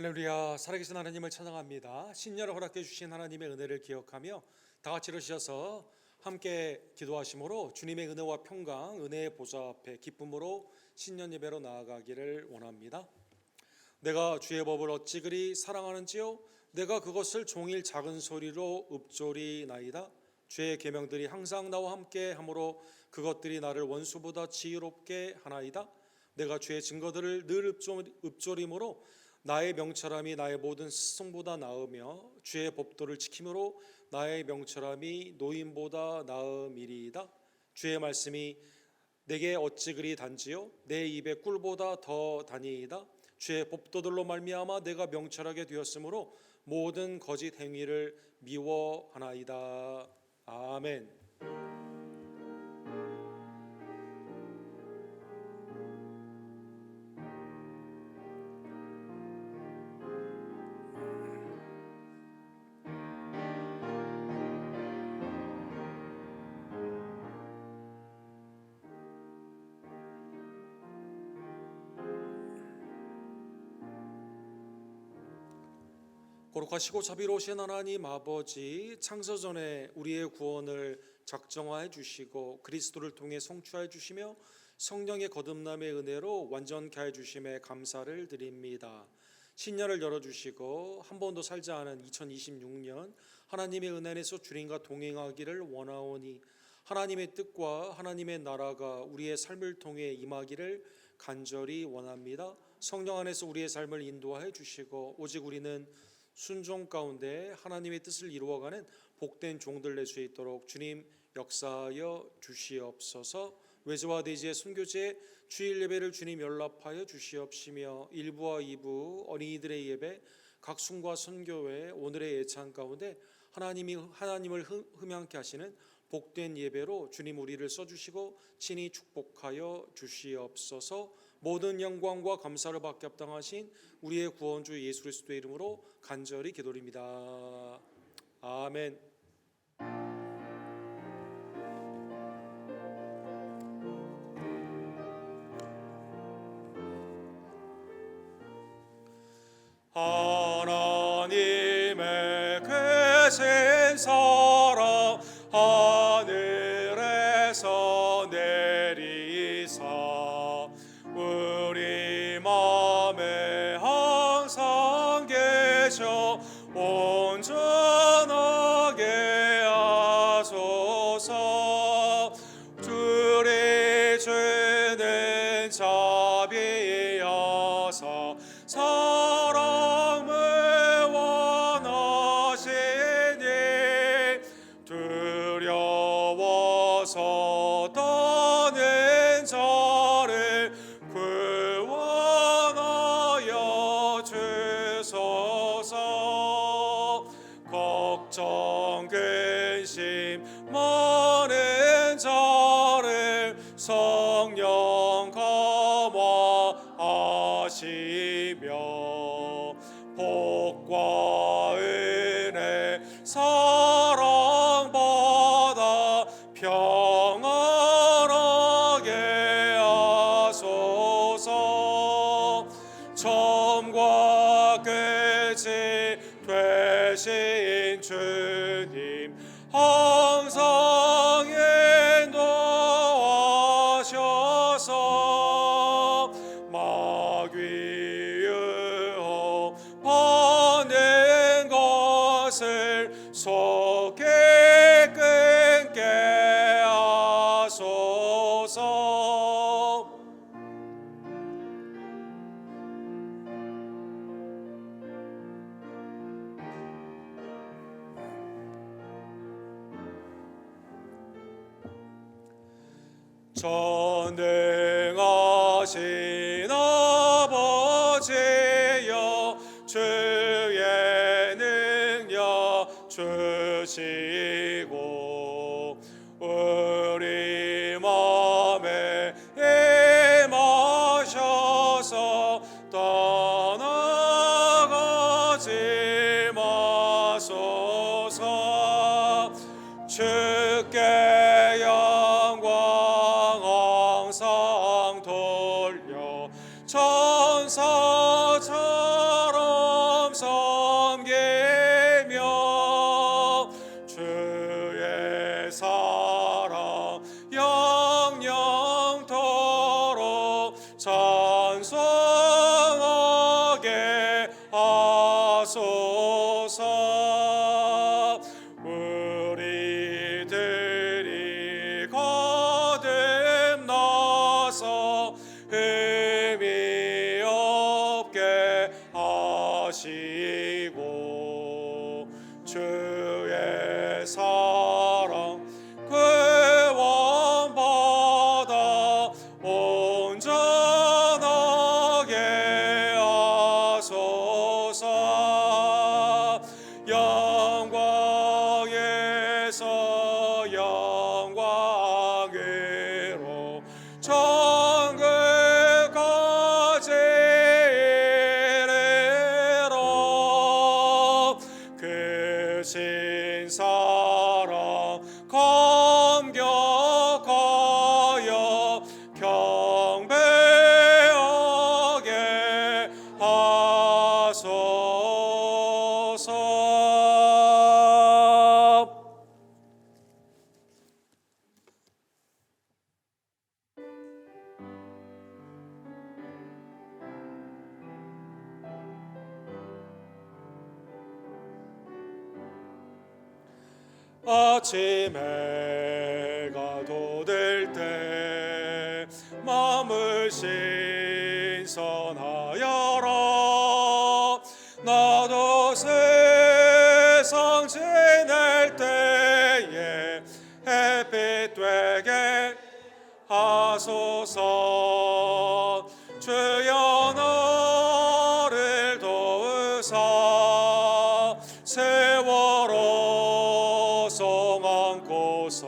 할렐루야. 살아계신 하나님을 찬양합니다. 신년을 허락해 주신 하나님의 은혜를 기억하며 다 같이 일어서셔서 함께 기도하심으로 주님의 은혜와 평강, 은혜의 보좌 앞에 기쁨으로 신년 예배로 나아가기를 원합니다. 내가 주의 법을 어찌 그리 사랑하는지요, 내가 그것을 종일 작은 소리로 읊조리나이다. 주의 계명들이 항상 나와 함께 하므로 그것들이 나를 원수보다 지혜롭게 하나이다. 내가 주의 증거들을 늘 읊조림으로 나의 명철함이 나의 모든 스승보다 나으며 주의 법도를 지킴으로 나의 명철함이 노인보다 나음이리이다. 주의 말씀이 내게 어찌 그리 단지요, 내 입에 꿀보다 더 다니이다. 주의 법도들로 말미암아 내가 명철하게 되었으므로 모든 거짓 행위를 미워하나이다. 아멘. 거룩하시고 자비로우신 하나님 아버지, 창세전에 우리의 구원을 작정하여 주시고 그리스도를 통해 성취하여 주시며 성령의 거듭남의 은혜로 완전케 하여 주심에 감사를 드립니다. 신년을 열어주시고 한 번도 살지 않은 2026년 하나님의 은혜 안에서 주님과 동행하기를 원하오니 하나님의 뜻과 하나님의 나라가 우리의 삶을 통해 임하기를 간절히 원합니다. 성령 안에서 우리의 삶을 인도하여 주시고 오직 우리는 순종 가운데 하나님의 뜻을 이루어가는 복된 종들 될 수 있도록 주님 역사하여 주시옵소서. 외제와 대지의 순교제 주일 예배를 주님 연락하여 주시옵시며 1부와 2부 어린이들의 예배, 각순과 선교회 오늘의 예찬 가운데 하나님을 흠양케 하시는 복된 예배로 주님 우리를 써주시고 친히 축복하여 주시옵소서. 모든 영광과 감사를 받게 합당하신 우리의 구원주 예수 그리스도의 이름으로 간절히 기도드립니다. 아멘. 하나님의 계신 사랑 하늘에서 내리사 우리 맘에 항상 계셔 온전하게 하소서. 둘이 주는 자비하사 사랑을 원하시니 두려워서 떠는 자를 구원하여 주소서. 걱정 근심 많은 자를 성령 감화하시며 복과 은혜 사랑받아 평안하게 하소서. 처음과 끝이 되신 주님 항상 인도하셔서 마귀의 받는 것을 속히 끊게 하소서. 전능하신 아버지여 주의 능력 주시고 우리 맘에 임하셔서 떠나가지 마소서. 주께 영광 항상 돌려 천사처럼 영광에서 영광으로 천국까지 이르러 그 신사랑 감격하여 경배하게 하소서. 아침 해가 돋을 때 마음을 신선하여라. 나도 세상 지낼 때에 햇빛 되게 하소서. 주여 나를 도우사 세월호 송 안고서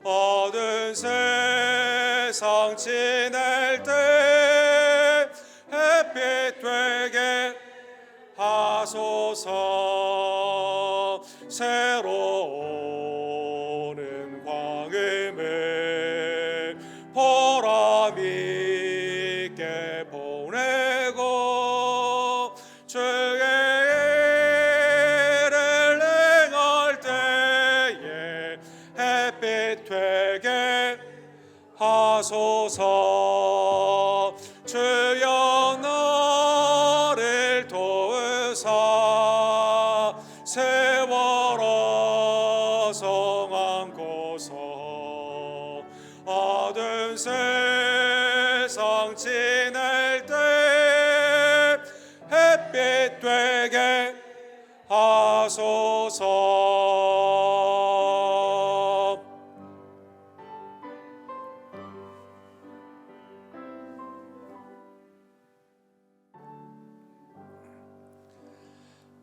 어두운 세상 지낼 때 햇빛 되게 하소서. 새로 오는 광음을 보람 있게 보내고 주의 일을 행할 때에 햇빛 되게 하소서. 주여 나를 도우사 세월호 송 안고서 어두운 세상 지낼 때 햇빛 되게 하소서.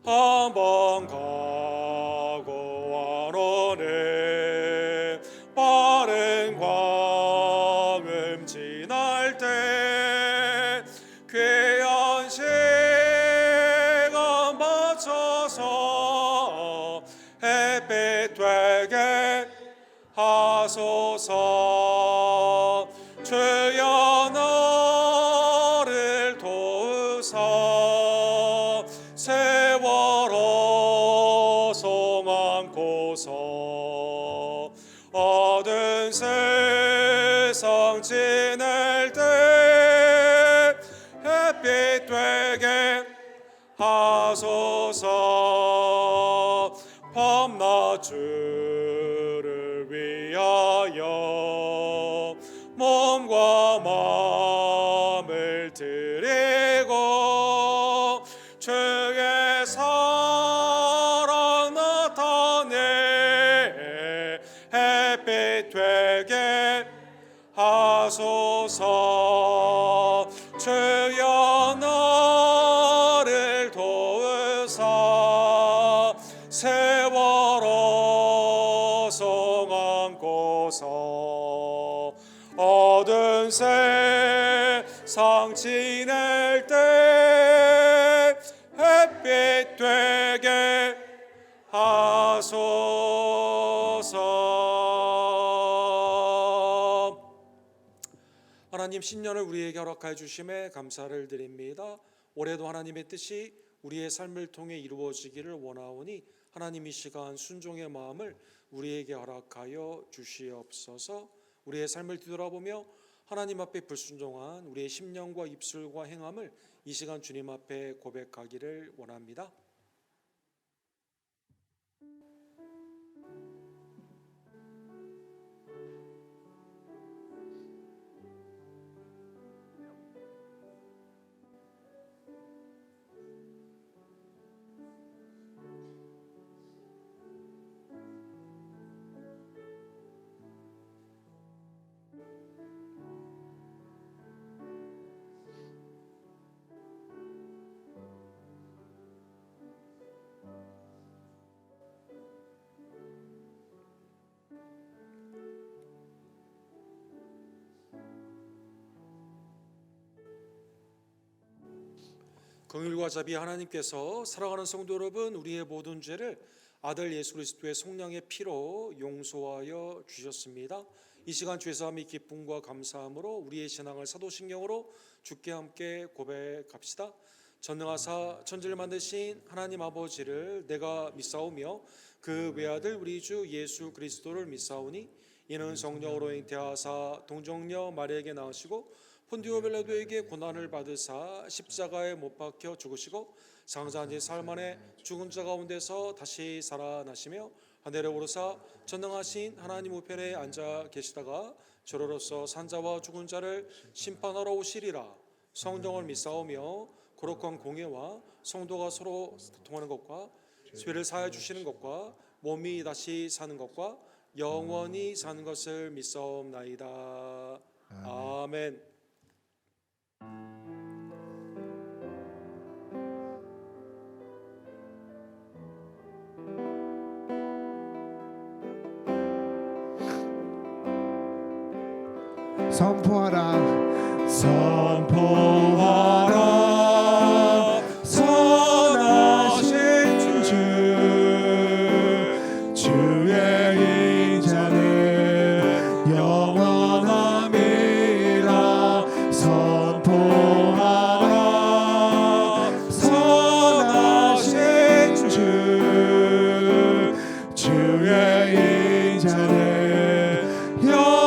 한번 가고 원하는 빠른 광음 지날 때 귀한 시간 맞춰서 햇빛 되게 하소서. 주여 나를 도우사 세월호 송 안고서 어두운 세상 지낼 때 햇빛 되게 하소서. 밤낮 주를 위하여 몸과 마음을 드리고 주의 사랑 나타내 햇빛 되게 하소서. 주여 나를 도우사 세월호 송 안고서 어두운 세상 지낼 때 햇빛 되게 하소서. 하나님 신년을 우리에게 허락하여 주심에 감사를 드립니다. 올해도 하나님의 뜻이 우리의 삶을 통해 이루어지기를 원하오니 하나님 이 시간 순종의 마음을 우리에게 허락하여 주시옵소서. 우리의 삶을 뒤돌아보며 하나님 앞에 불순종한 우리의 심령과 입술과 행함을 이 시간 주님 앞에 고백하기를 원합니다. 긍휼과 자비 하나님께서 사랑하는 성도 여러분, 우리의 모든 죄를 아들 예수 그리스도의 속량의 피로 용서하여 주셨습니다. 이 시간 죄사함의 기쁨과 감사함으로 우리의 신앙을 사도신경으로 주께 함께 고백합시다. 전능하사 천지를 만드신 하나님 아버지를 내가 믿사오며 그 외아들 우리 주 예수 그리스도를 믿사오니 이는 성령으로 잉태하사 동정녀 마리아에게 나으시고 본디오 빌라도에게 고난을 받으사 십자가에 못 박혀 죽으시고 장사한 지 사흘 만에 죽은 자 가운데서 다시 살아나시며 하늘에 오르사 전능하신 하나님 우편에 앉아 계시다가 저로로서 산자와 죽은 자를 심판하러 오시리라. 성령을 믿사오며 거룩한 공예와 성도가 서로 통하는 것과 죄를 사하여 주시는 것과 몸이 다시 사는 것과 영원히 사는 것을 믿사옵나이다. 아멘. 선포하라 선하신 주 주의 인자는 영원함이라 선포하라 선하신 주 주의 인자는 영원함이라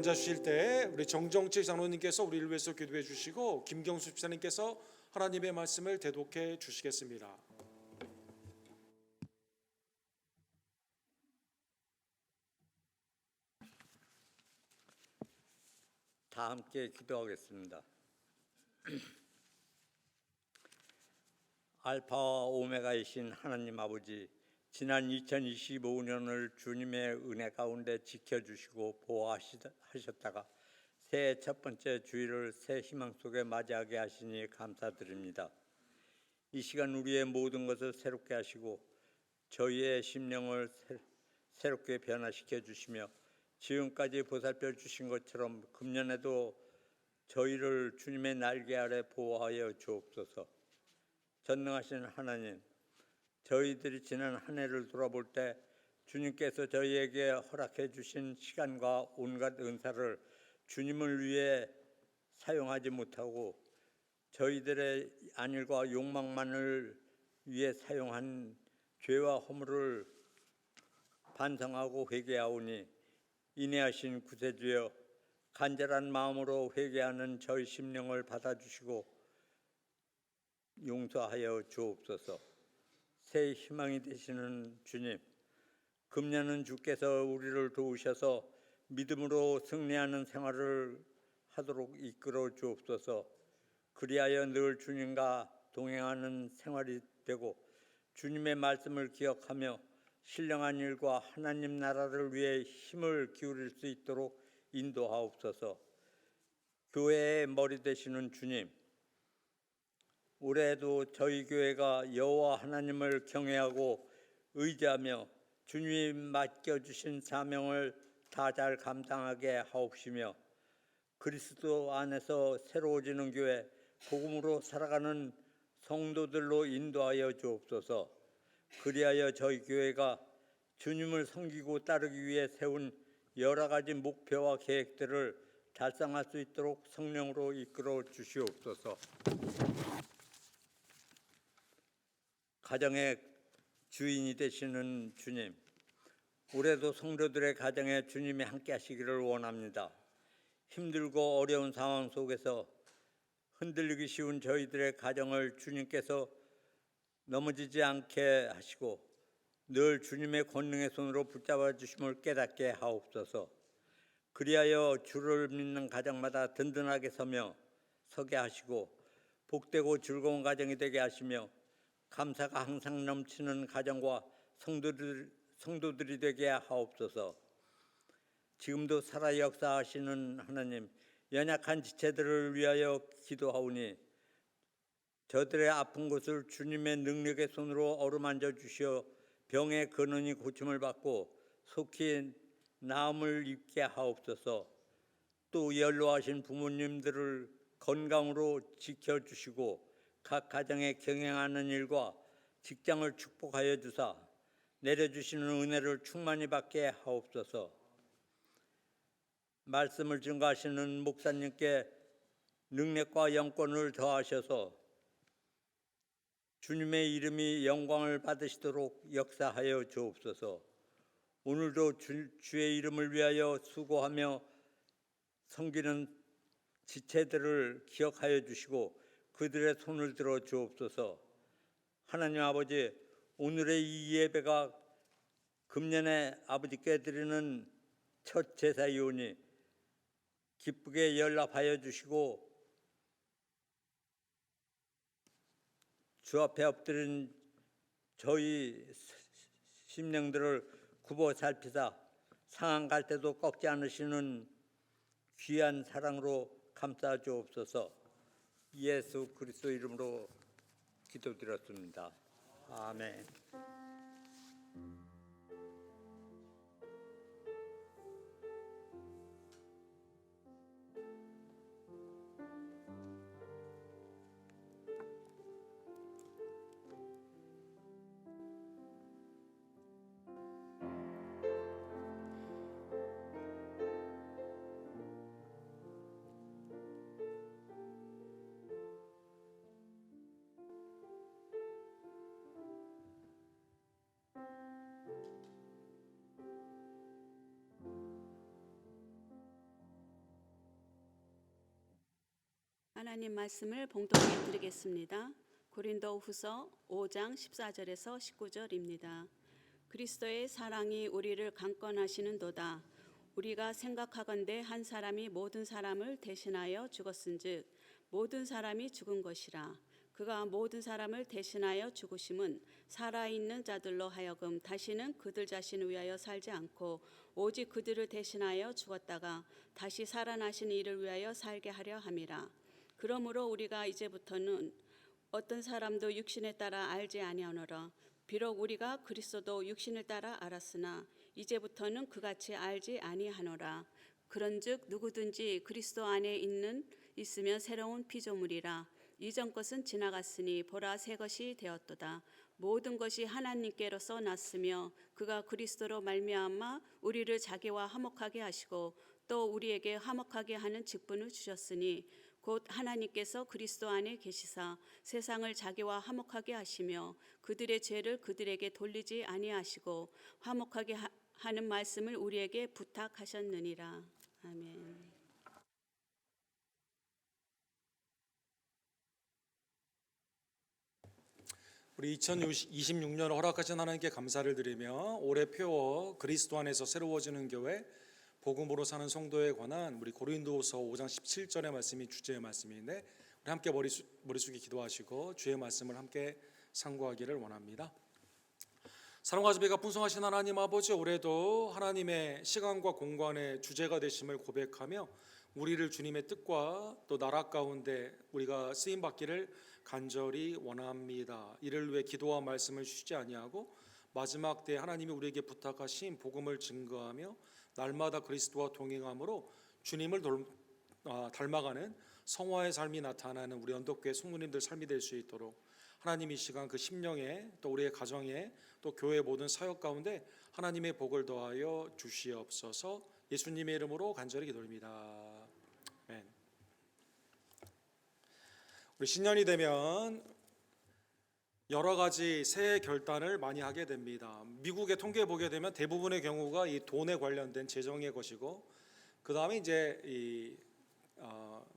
주실 때 우리 정정치 장로님께서 우리를 위해서 기도해 주시고 김경수 집사님께서 하나님의 말씀을 대독해 주시겠습니다. 다 함께 기도하겠습니다. 알파와 오메가이신 하나님 아버지, 지난 2025년을 주님의 은혜 가운데 지켜주시고 보호하셨다가 새해 첫 번째 주일을 새 희망 속에 맞이하게 하시니 감사드립니다. 이 시간 우리의 모든 것을 새롭게 하시고 저희의 심령을 새롭게 변화시켜 주시며 지금까지 보살펴 주신 것처럼 금년에도 저희를 주님의 날개 아래 보호하여 주옵소서. 전능하신 하나님, 저희들이 지난 한 해를 돌아볼 때 주님께서 저희에게 허락해 주신 시간과 온갖 은사를 주님을 위해 사용하지 못하고 저희들의 안일과 욕망만을 위해 사용한 죄와 허물을 반성하고 회개하오니 인애하신 구세주여, 간절한 마음으로 회개하는 저희 심령을 받아주시고 용서하여 주옵소서. 새 희망이 되시는 주님, 금년은 주께서 우리를 도우셔서 믿음으로 승리하는 생활을 하도록 이끌어 주옵소서. 그리하여 늘 주님과 동행하는 생활이 되고 주님의 말씀을 기억하며 신령한 일과 하나님 나라를 위해 힘을 기울일 수 있도록 인도하옵소서. 교회의 머리 되시는 주님, 올해도 저희 교회가 여호와 하나님을 경외하고 의지하며 주님이 맡겨주신 사명을 다 잘 감당하게 하옵시며 그리스도 안에서 새로워지는 교회, 복음으로 살아가는 성도들로 인도하여 주옵소서. 그리하여 저희 교회가 주님을 섬기고 따르기 위해 세운 여러 가지 목표와 계획들을 달성할 수 있도록 성령으로 이끌어 주시옵소서. 가정의 주인이 되시는 주님, 올해도 성도들의 가정에 주님이 함께 하시기를 원합니다. 힘들고 어려운 상황 속에서 흔들리기 쉬운 저희들의 가정을 주님께서 넘어지지 않게 하시고 늘 주님의 권능의 손으로 붙잡아 주심을 깨닫게 하옵소서. 그리하여 주를 믿는 가정마다 든든하게 서게 하시고 복되고 즐거운 가정이 되게 하시며 감사가 항상 넘치는 가정과 성도들이 되게 하옵소서. 지금도 살아 역사하시는 하나님, 연약한 지체들을 위하여 기도하오니 저들의 아픈 곳을 주님의 능력의 손으로 어루만져 주시어 병의 근원이 고침을 받고 속히 나음을 입게 하옵소서. 또 연로하신 부모님들을 건강으로 지켜주시고 각 가정에 경영하는 일과 직장을 축복하여 주사 내려주시는 은혜를 충만히 받게 하옵소서. 말씀을 증거하시는 목사님께 능력과 영권을 더하셔서 주님의 이름이 영광을 받으시도록 역사하여 주옵소서. 오늘도 주의 이름을 위하여 수고하며 섬기는 지체들을 기억하여 주시고 그들의 손을 들어 주옵소서. 하나님 아버지, 오늘의 이 예배가 금년에 아버지께 드리는 첫 제사이오니 기쁘게 연락하여 주시고 주 앞에 엎드린 저희 심령들을 굽어 살피사 상한 갈 때도 꺾지 않으시는 귀한 사랑으로 감싸 주옵소서. 예수 그리스도 이름으로 기도드렸습니다. 아멘. 하나님 말씀을 봉독해 드리겠습니다. 고린도후서 5장 14절에서 19절입니다. 그리스도의 사랑이 우리를 강권하시는도다. 우리가 생각하건대 한 사람이 모든 사람을 대신하여 죽었은즉 모든 사람이 죽은 것이라. 그가 모든 사람을 대신하여 죽으심은 살아있는 자들로 하여금 다시는 그들 자신을 위하여 살지 않고 오직 그들을 대신하여 죽었다가 다시 살아나신 이를 위하여 살게 하려 함이라. 그러므로 우리가 이제부터는 어떤 사람도 육신에 따라 알지 아니하노라. 비록 우리가 그리스도도 육신을 따라 알았으나 이제부터는 그같이 알지 아니하노라. 그런즉 누구든지 그리스도 안에 있으면 새로운 피조물이라. 이전 것은 지나갔으니 보라 새 것이 되었도다. 모든 것이 하나님께로서 났으며 그가 그리스도로 말미암아 우리를 자기와 화목하게 하시고 또 우리에게 화목하게 하는 직분을 주셨으니 곧 하나님께서 그리스도 안에 계시사 세상을 자기와 화목하게 하시며 그들의 죄를 그들에게 돌리지 아니하시고 화목하게 하는 말씀을 우리에게 부탁하셨느니라. 아멘. 우리 2026년 허락하신 하나님께 감사를 드리며 올해 표어 그리스도 안에서 새로워지는 교회 복음으로 사는 성도에 관한 우리 고린도후서 5장 17절의 말씀이 주제의 말씀인데 우리 함께 머리 숙이 기도하시고 주의 말씀을 함께 상고하기를 원합니다. 사랑과 자비가 풍성하신 하나님 아버지, 올해도 하나님의 시간과 공간의 주제가 되심을 고백하며 우리를 주님의 뜻과 또 나라 가운데 우리가 쓰임 받기를 간절히 원합니다. 이를 위해 기도와 말씀을 쉬지 아니하고 마지막 때 하나님이 우리에게 부탁하신 복음을 증거하며 날마다 그리스도와 동행함으로 주님을 닮아가는 성화의 삶이 나타나는 우리 언덕교회 성도님들 삶이 될 수 있도록 하나님 이 시간 그 심령에 또 우리의 가정에 또 교회 모든 사역 가운데 하나님의 복을 더하여 주시옵소서. 예수님의 이름으로 간절히 기도드립니다. 아멘. 우리 신년이 되면 여러 가지 새해 결단을 많이 하게 됩니다. 미국의 통계 보게 되면 대부분의 경우가 이 돈에 관련된 재정의 것이고, 그 다음에 이제 이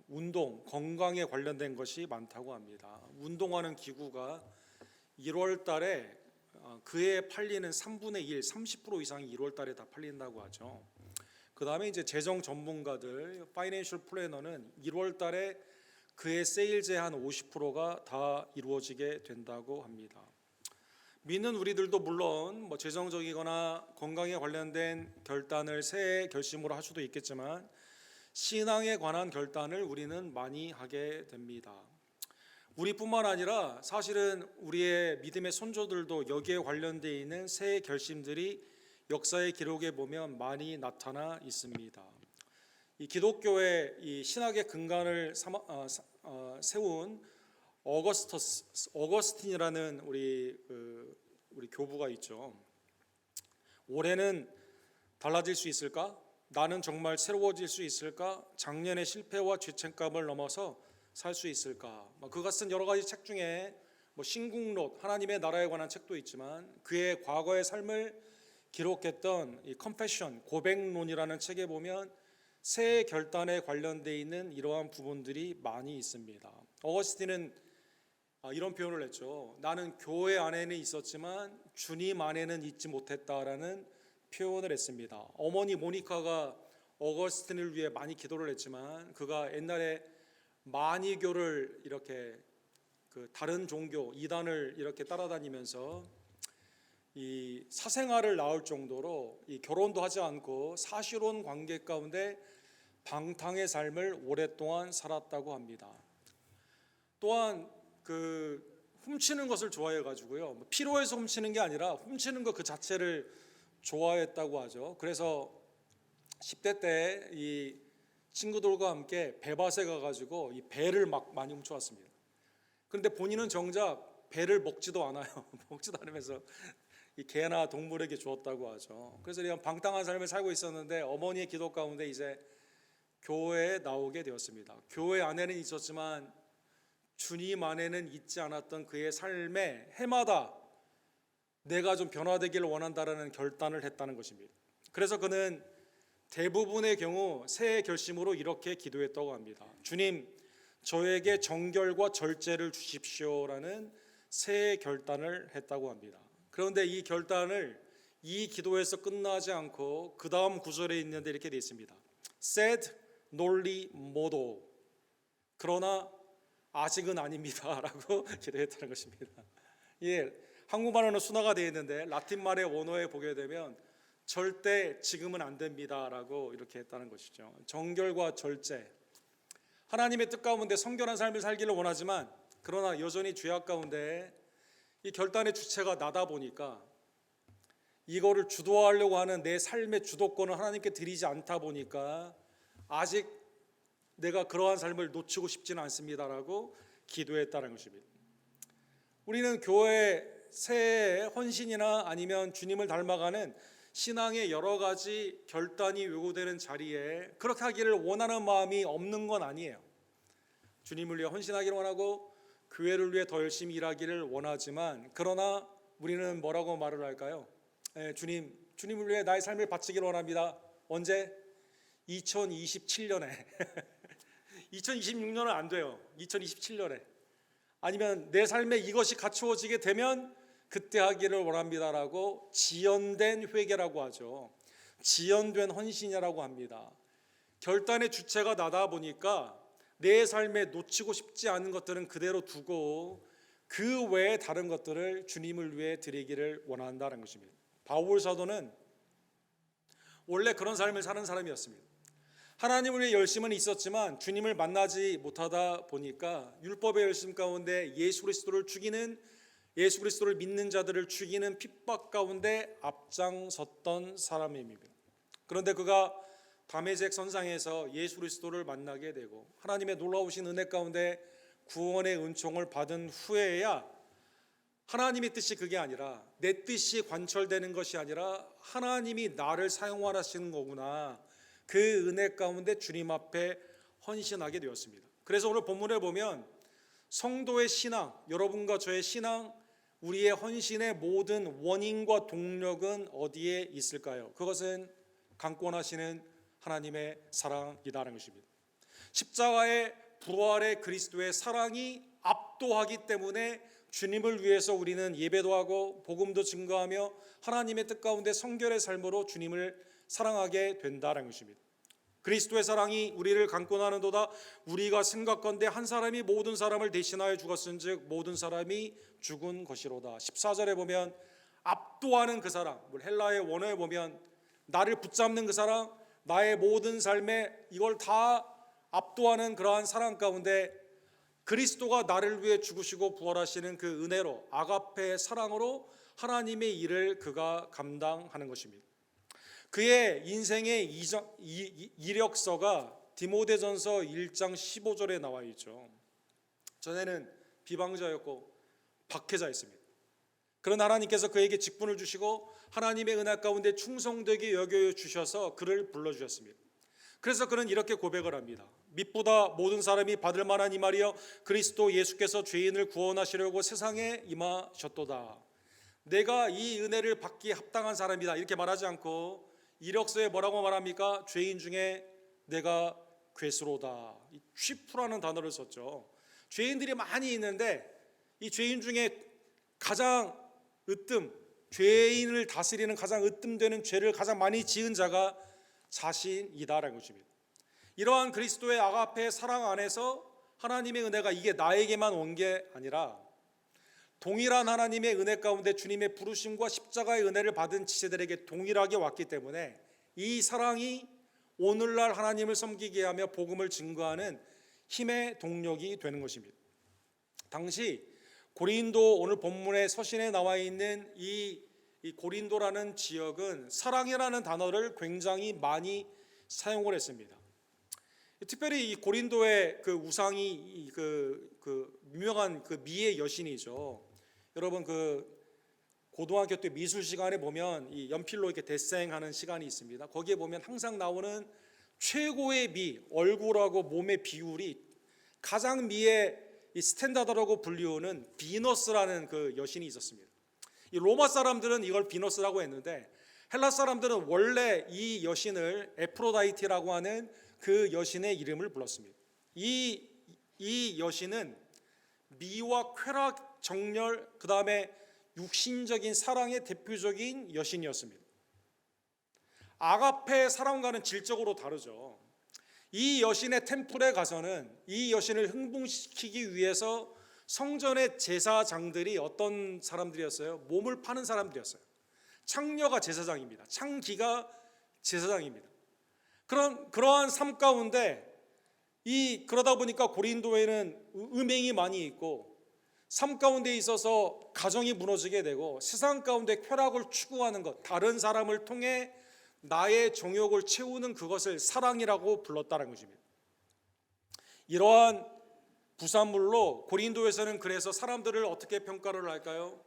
운동, 건강에 관련된 것이 많다고 합니다. 운동하는 기구가 1월 달에 그해 팔리는 3분의 1, 30% 이상이 1월 달에 다 팔린다고 하죠. 그 다음에 이제 재정 전문가들, 파이낸셜 플래너는 1월 달에 그의 세일즈의 한 50%가 다 이루어지게 된다고 합니다. 믿는 우리들도 물론 뭐 재정적이거나 건강에 관련된 결단을 새해 결심으로 할 수도 있겠지만 신앙에 관한 결단을 우리는 많이 하게 됩니다. 우리뿐만 아니라 사실은 우리의 믿음의 선조들도 여기에 관련되어 있는 새해 결심들이 역사의 기록에 보면 많이 나타나 있습니다. 이 기독교의 이 신학의 근간을 세운 어거스틴이라는 우리 교부가 있죠. 올해는 달라질 수 있을까? 나는 정말 새로워질 수 있을까? 작년의 실패와 죄책감을 넘어서 살 수 있을까? 그가 쓴 여러 가지 책 중에 신국록, 하나님의 나라에 관한 책도 있지만 그의 과거의 삶을 기록했던 이 컨페션, 고백론이라는 책에 보면 새해 결단에 관련되어 있는 이러한 부분들이 많이 있습니다. 어거스틴은 이런 표현을 했죠. 나는 교회 안에는 있었지만 주님 안에는 있지 못했다라는 표현을 했습니다. 어머니 모니카가 어거스틴을 위해 많이 기도를 했지만 그가 옛날에 마니교를 이렇게 다른 종교 이단을 이렇게 따라다니면서 이 사생아를 낳을 정도로 이 결혼도 하지 않고 사실혼 관계 가운데 방탕의 삶을 오랫동안 살았다고 합니다. 또한 훔치는 것을 좋아해 가지고요. 필요해서 훔치는 게 아니라 훔치는 것 그 자체를 좋아했다고 하죠. 그래서 10대 때 이 친구들과 함께 배밭에 가가지고 이 배를 막 많이 훔쳐왔습니다. 그런데 본인은 정작 배를 먹지도 않아요. 먹지도 않으면서 이 개나 동물에게 주었다고 하죠. 그래서 이런 방탕한 삶을 살고 있었는데 어머니의 기도 가운데 이제 교회에 나오게 되었습니다. 교회 안에는 있었지만 주님 안에는 있지 않았던 그의 삶에 해마다 내가 좀 변화되기를 원한다라는 결단을 했다는 것입니다. 그래서 그는 대부분의 경우 새해 결심으로 이렇게 기도했다고 합니다. 주님, 저에게 정결과 절제를 주십시오라는 새해 결단을 했다고 합니다. 그런데 이 결단을 이 기도에서 끝나지 않고 그 다음 구절에 있는데 이렇게 되어 있습니다. Sed nolli modo. 그러나 아직은 아닙니다 라고 기도했다는 것입니다. 예, 한국말로는 순화가 되어 있는데 라틴말의 원어에 보게 되면 절대 지금은 안 됩니다 라고 이렇게 했다는 것이죠. 정결과 절제, 하나님의 뜻 가운데 성결한 삶을 살기를 원하지만 그러나 여전히 죄악 가운데 이 결단의 주체가 나다 보니까 이거를 주도하려고 하는 내 삶의 주도권을 하나님께 드리지 않다 보니까 아직 내가 그러한 삶을 놓치고 싶지는 않습니다라고 기도했다는 것입니다. 우리는 교회 새해 헌신이나 아니면 주님을 닮아가는 신앙의 여러 가지 결단이 요구되는 자리에 그렇게 하기를 원하는 마음이 없는 건 아니에요. 주님을 위해 헌신하기를 원하고 교회를 위해 더 열심히 일하기를 원하지만 그러나 우리는 뭐라고 말을 할까요? 주님을 위해 나의 삶을 바치기를 원합니다. 언제? 2027년에 2026년은 안 돼요. 2027년에 아니면 내 삶에 이것이 갖추어지게 되면 그때 하기를 원합니다라고 지연된 회개라고 하죠. 지연된 헌신이라고 합니다. 결단의 주체가 나다 보니까 내 삶에 놓치고 싶지 않은 것들은 그대로 두고 그 외에 다른 것들을 주님을 위해 드리기를 원한다는 것입니다. 바울 사도는 원래 그런 삶을 사는 사람이었습니다. 하나님을 위해 열심은 있었지만 주님을 만나지 못하다 보니까 율법의 열심 가운데 예수 그리스도를 믿는 자들을 죽이는 핍박 가운데 앞장섰던 사람입니다. 그런데 그가 다메섹 선상에서 예수 그리스도를 만나게 되고 하나님의 놀라우신 은혜 가운데 구원의 은총을 받은 후에야 하나님의 뜻이 그게 아니라 내 뜻이 관철되는 것이 아니라 하나님이 나를 사용하시는 거구나, 그 은혜 가운데 주님 앞에 헌신하게 되었습니다. 그래서 오늘 본문에 보면 성도의 신앙, 여러분과 저의 신앙, 우리의 헌신의 모든 원인과 동력은 어디에 있을까요? 그것은 강권하시는 하나님의 사랑이라는 것입니다. 십자가의 부활의 그리스도의 사랑이 압도하기 때문에 주님을 위해서 우리는 예배도 하고 복음도 증거하며 하나님의 뜻 가운데 성결의 삶으로 주님을 사랑하게 된다는 것입니다. 그리스도의 사랑이 우리를 강권하는도다. 우리가 생각건대 한 사람이 모든 사람을 대신하여 죽었은즉 모든 사람이 죽은 것이로다. 14절에 보면 압도하는 그 사랑, 헬라의 원어에 보면 나를 붙잡는 그 사랑, 나의 모든 삶에 이걸 다 압도하는 그러한 사랑 가운데 그리스도가 나를 위해 죽으시고 부활하시는 그 은혜로, 아가페의 사랑으로 하나님의 일을 그가 감당하는 것입니다. 그의 인생의 이력서가 디모데전서 1장 15절에 나와 있죠. 전에는 비방자였고 박해자였습니다. 그러나 하나님께서 그에게 직분을 주시고 하나님의 은혜 가운데 충성되게 여겨주셔서 그를 불러주셨습니다. 그래서 그는 이렇게 고백을 합니다. mit보다 모든 사람이 받을 만한 이 말이여 그리스도 예수께서 죄인을 구원하시려고 세상에 임하셨도다. 내가 이 은혜를 받기 합당한 사람이다 이렇게 말하지 않고 이력서에 뭐라고 말합니까? 죄인 중에 내가 괴수로다. 이 취프라는 단어를 썼죠. 죄인들이 많이 있는데 이 죄인 중에 가장 죄인을 다스리는 가장 으뜸되는 죄를 가장 많이 지은 자가 자신이다라는 것입니다. 이러한 그리스도의 아가페의 사랑 안에서 하나님의 은혜가 이게 나에게만 온 게 아니라 동일한 하나님의 은혜 가운데 주님의 부르심과 십자가의 은혜를 받은 지체들에게 동일하게 왔기 때문에 이 사랑이 오늘날 하나님을 섬기게 하며 복음을 증거하는 힘의 동력이 되는 것입니다. 당시 고린도, 오늘 본문의 서신에 나와 있는 이 고린도라는 지역은 사랑이라는 단어를 굉장히 많이 사용을 했습니다. 특별히 이 고린도의 그 우상이 그 유명한 그 미의 여신이죠. 여러분 그 고등학교 때 미술 시간에 보면 이 연필로 이렇게 데생하는 시간이 있습니다. 거기에 보면 항상 나오는 최고의 미, 얼굴하고 몸의 비율이 가장 미의 이 스탠다드라고 불리우는 비너스라는 그 여신이 있었습니다. 이 로마 사람들은 이걸 비너스라고 했는데 헬라 사람들은 원래 이 여신을 에프로다이티라고 하는 그 여신의 이름을 불렀습니다. 이 여신은 미와 쾌락, 정열, 그 다음에 육신적인 사랑의 대표적인 여신이었습니다. 아가페 사랑과는 질적으로 다르죠. 이 여신의 템플에 가서는 이 여신을 흥분시키기 위해서 성전의 제사장들이 어떤 사람들이었어요? 몸을 파는 사람들이었어요. 창녀가 제사장입니다. 창기가 제사장입니다. 그러한 삶 가운데 그러다 보니까 고린도에는 음행이 많이 있고 삶 가운데 있어서 가정이 무너지게 되고 세상 가운데 쾌락을 추구하는 것, 다른 사람을 통해 나의 정욕을 채우는 그것을 사랑이라고 불렀다는 것입니다. 이러한 부산물로 고린도에서는 그래서 사람들을 어떻게 평가를 할까요?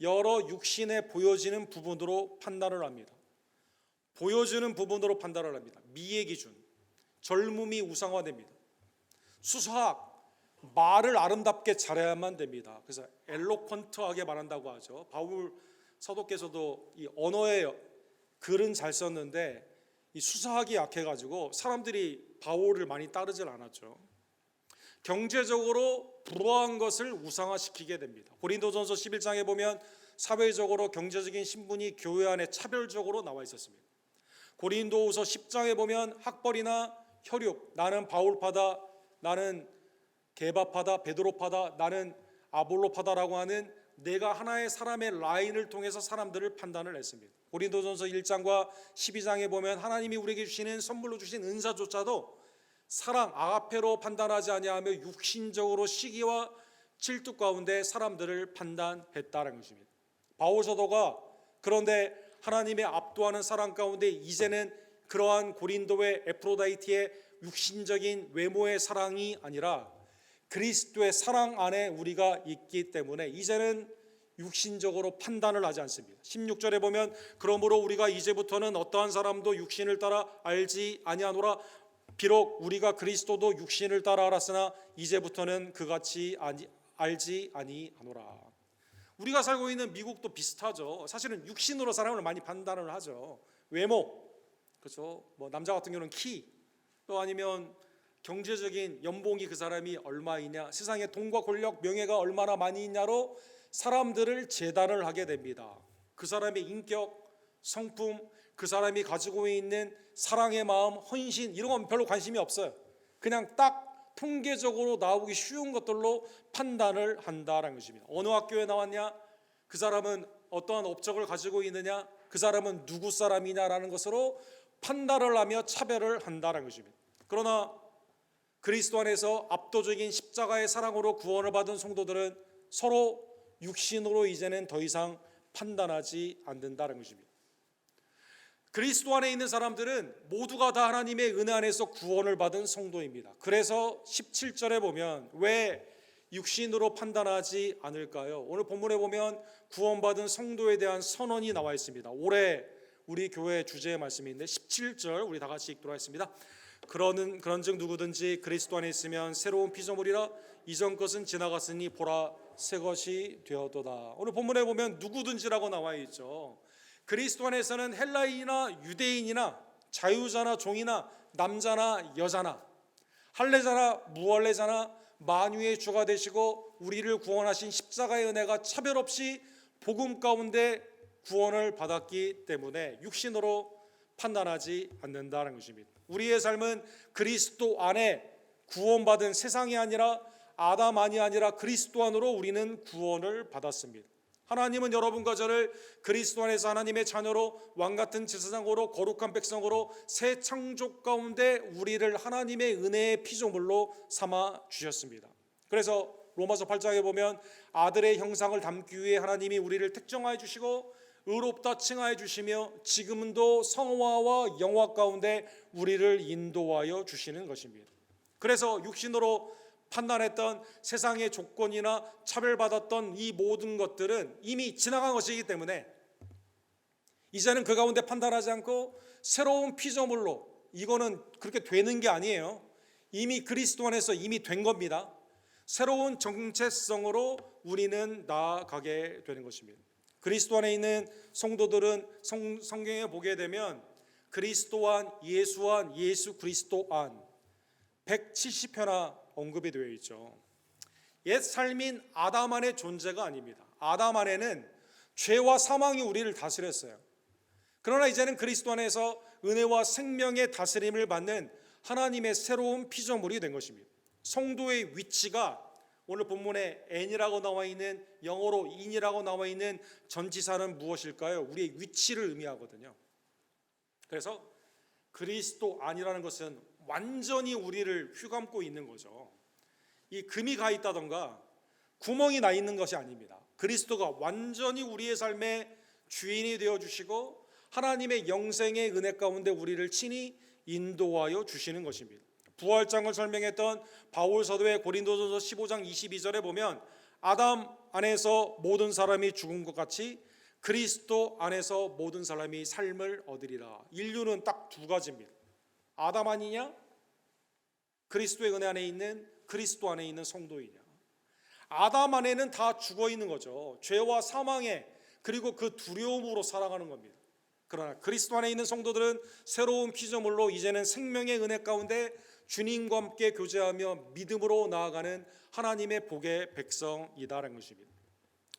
여러 육신에 보여지는 부분으로 판단을 합니다. 보여주는 부분으로 판단을 합니다. 미의 기준, 젊음이 우상화됩니다. 수사학, 말을 아름답게 잘해야만 됩니다. 그래서 엘로퀀트하게 말한다고 하죠. 바울 사도께서도 이 언어의 글은 잘 썼는데 이 수사학이 약해가지고 사람들이 바울을 많이 따르질 않았죠. 경제적으로 불우한 것을 우상화시키게 됩니다. 고린도전서 11장에 보면 사회적으로 경제적인 신분이 교회 안에 차별적으로 나와 있었습니다. 고린도후서 10장에 보면 학벌이나 혈육, 나는 바울파다, 나는 게바파다, 베드로파다, 나는 아볼로파다라고 하는 내가 하나의 사람의 라인을 통해서 사람들을 판단을 했습니다. 고린도전서 1장과 12장에 보면 하나님이 우리에게 주시는 선물로 주신 은사조차도 사랑, 아가페로 판단하지 아니하며 육신적으로 시기와 질투 가운데 사람들을 판단했다는 것입니다. 바울 사도가 그런데 하나님의 압도하는 사랑 가운데 이제는 그러한 고린도의 에프로다이티의 육신적인 외모의 사랑이 아니라 그리스도의 사랑 안에 우리가 있기 때문에 이제는 육신적으로 판단을 하지 않습니다. 16절에 보면 그러므로 우리가 이제부터는 어떠한 사람도 육신을 따라 알지 아니하노라. 비록 우리가 그리스도도 육신을 따라 알았으나 이제부터는 그같이 알지 아니하노라. 우리가 살고 있는 미국도 비슷하죠. 사실은 육신으로 사람을 많이 판단을 하죠. 외모, 그렇죠. 뭐 남자 같은 경우는 키, 또 아니면 경제적인 연봉이 그 사람이 얼마이냐, 세상에 돈과 권력, 명예가 얼마나 많이 있냐로 사람들을 재단을 하게 됩니다. 그 사람의 인격, 성품, 그 사람이 가지고 있는 사랑의 마음, 헌신 이런 건 별로 관심이 없어요. 그냥 딱 통계적으로 나오기 쉬운 것들로 판단을 한다라는 것입니다. 어느 학교에 나왔냐, 그 사람은 어떠한 업적을 가지고 있느냐, 그 사람은 누구 사람이냐라는 것으로 판단을 하며 차별을 한다라는 것입니다. 그러나 그리스도 안에서 압도적인 십자가의 사랑으로 구원을 받은 성도들은 서로 육신으로 이제는 더 이상 판단하지 않는다는 것입니다. 그리스도 안에 있는 사람들은 모두가 다 하나님의 은혜 안에서 구원을 받은 성도입니다. 그래서 17절에 보면 왜 육신으로 판단하지 않을까요? 오늘 본문에 보면 구원받은 성도에 대한 선언이 나와 있습니다. 올해 우리 교회 주제의 말씀인데 17절 우리 다 같이 읽도록 하겠습니다. 그런즉 누구든지 그리스도 안에 있으면 새로운 피조물이라 이전 것은 지나갔으니 보라 새 것이 되었도다. 오늘 본문에 보면 누구든지라고 나와 있죠. 그리스도 안에서는 헬라인이나 유대인이나 자유자나 종이나 남자나 여자나 할례자나 무할례자나 만유의 주가 되시고 우리를 구원하신 십자가의 은혜가 차별 없이 복음 가운데 구원을 받았기 때문에 육신으로 판단하지 않는다는 것입니다. 우리의 삶은 그리스도 안에 구원받은 세상이 아니라 아담 안이 아니라 그리스도 안으로 우리는 구원을 받았습니다. 하나님은 여러분과 저를 그리스도 안에서 하나님의 자녀로 왕같은 제사장으로 거룩한 백성으로 새 창조 가운데 우리를 하나님의 은혜의 피조물로 삼아 주셨습니다. 그래서 로마서 8장에 보면 아들의 형상을 담기 위해 하나님이 우리를 특정하여 주시고 의롭다 칭하여 주시며 지금도 성화와 영화 가운데 우리를 인도하여 주시는 것입니다. 그래서 육신으로 판단했던 세상의 조건이나 차별받았던 이 모든 것들은 이미 지나간 것이기 때문에 이제는 그 가운데 판단하지 않고 새로운 피조물로, 이거는 그렇게 되는 게 아니에요. 이미 그리스도 안에서 이미 된 겁니다. 새로운 정체성으로 우리는 나아가게 되는 것입니다. 그리스도 안에 있는 성도들은 성경에 보게 되면 그리스도 안, 예수 안, 예수 그리스도 안 170회나 언급이 되어 있죠. 옛 삶인 아담 안의 존재가 아닙니다. 아담 안에는 죄와 사망이 우리를 다스렸어요. 그러나 이제는 그리스도 안에서 은혜와 생명의 다스림을 받는 하나님의 새로운 피조물이 된 것입니다. 성도의 위치가 오늘 본문에 n이라고 나와 있는, 영어로 in이라고 나와 있는 전치사는 무엇일까요? 우리의 위치를 의미하거든요. 그래서 그리스도 안이라는 것은 완전히 우리를 휘감고 있는 거죠. 이 금이 가 있다던가 구멍이 나 있는 것이 아닙니다. 그리스도가 완전히 우리의 삶의 주인이 되어 주시고 하나님의 영생의 은혜 가운데 우리를 친히 인도하여 주시는 것입니다. 부활장을 설명했던 바울 사도의 고린도전서 15장 22절에 보면 아담 안에서 모든 사람이 죽은 것 같이 그리스도 안에서 모든 사람이 삶을 얻으리라. 인류는 딱 두 가지입니다. 아담 아니냐? 그리스도의 은혜 안에 있는, 그리스도 안에 있는 성도이냐? 아담 안에는 다 죽어 있는 거죠. 죄와 사망에, 그리고 그 두려움으로 살아가는 겁니다. 그러나 그리스도 안에 있는 성도들은 새로운 피조물로 이제는 생명의 은혜 가운데 주님과 함께 교제하며 믿음으로 나아가는 하나님의 복의 백성이다라는 것입니다.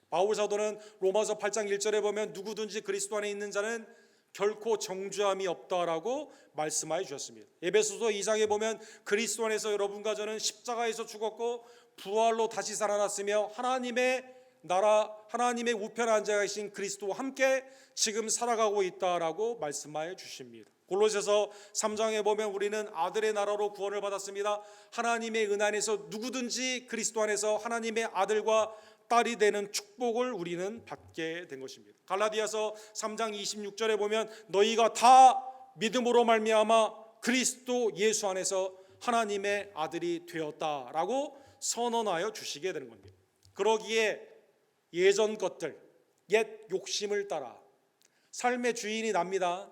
바울 사도는 로마서 8장 1절에 보면 누구든지 그리스도 안에 있는 자는 결코 정죄함이 없다라고 말씀하여 주셨습니다. 에베소서 2장에 보면 그리스도 안에서 여러분과 저는 십자가에서 죽었고 부활로 다시 살아났으며 하나님의 나라, 하나님의 우편에 앉아 계신 그리스도와 함께 지금 살아가고 있다라고 말씀하여 주십니다. 골로새서 3장에 보면 우리는 아들의 나라로 구원을 받았습니다. 하나님의 은혜 안에서 누구든지 그리스도 안에서 하나님의 아들과 딸이 되는 축복을 우리는 받게 된 것입니다. 갈라디아서 3장 26절에 보면 너희가 다 믿음으로 말미암아 그리스도 예수 안에서 하나님의 아들이 되었다라고 선언하여 주시게 되는 겁니다. 그러기에 예전 것들, 옛 욕심을 따라 삶의 주인이 납니다.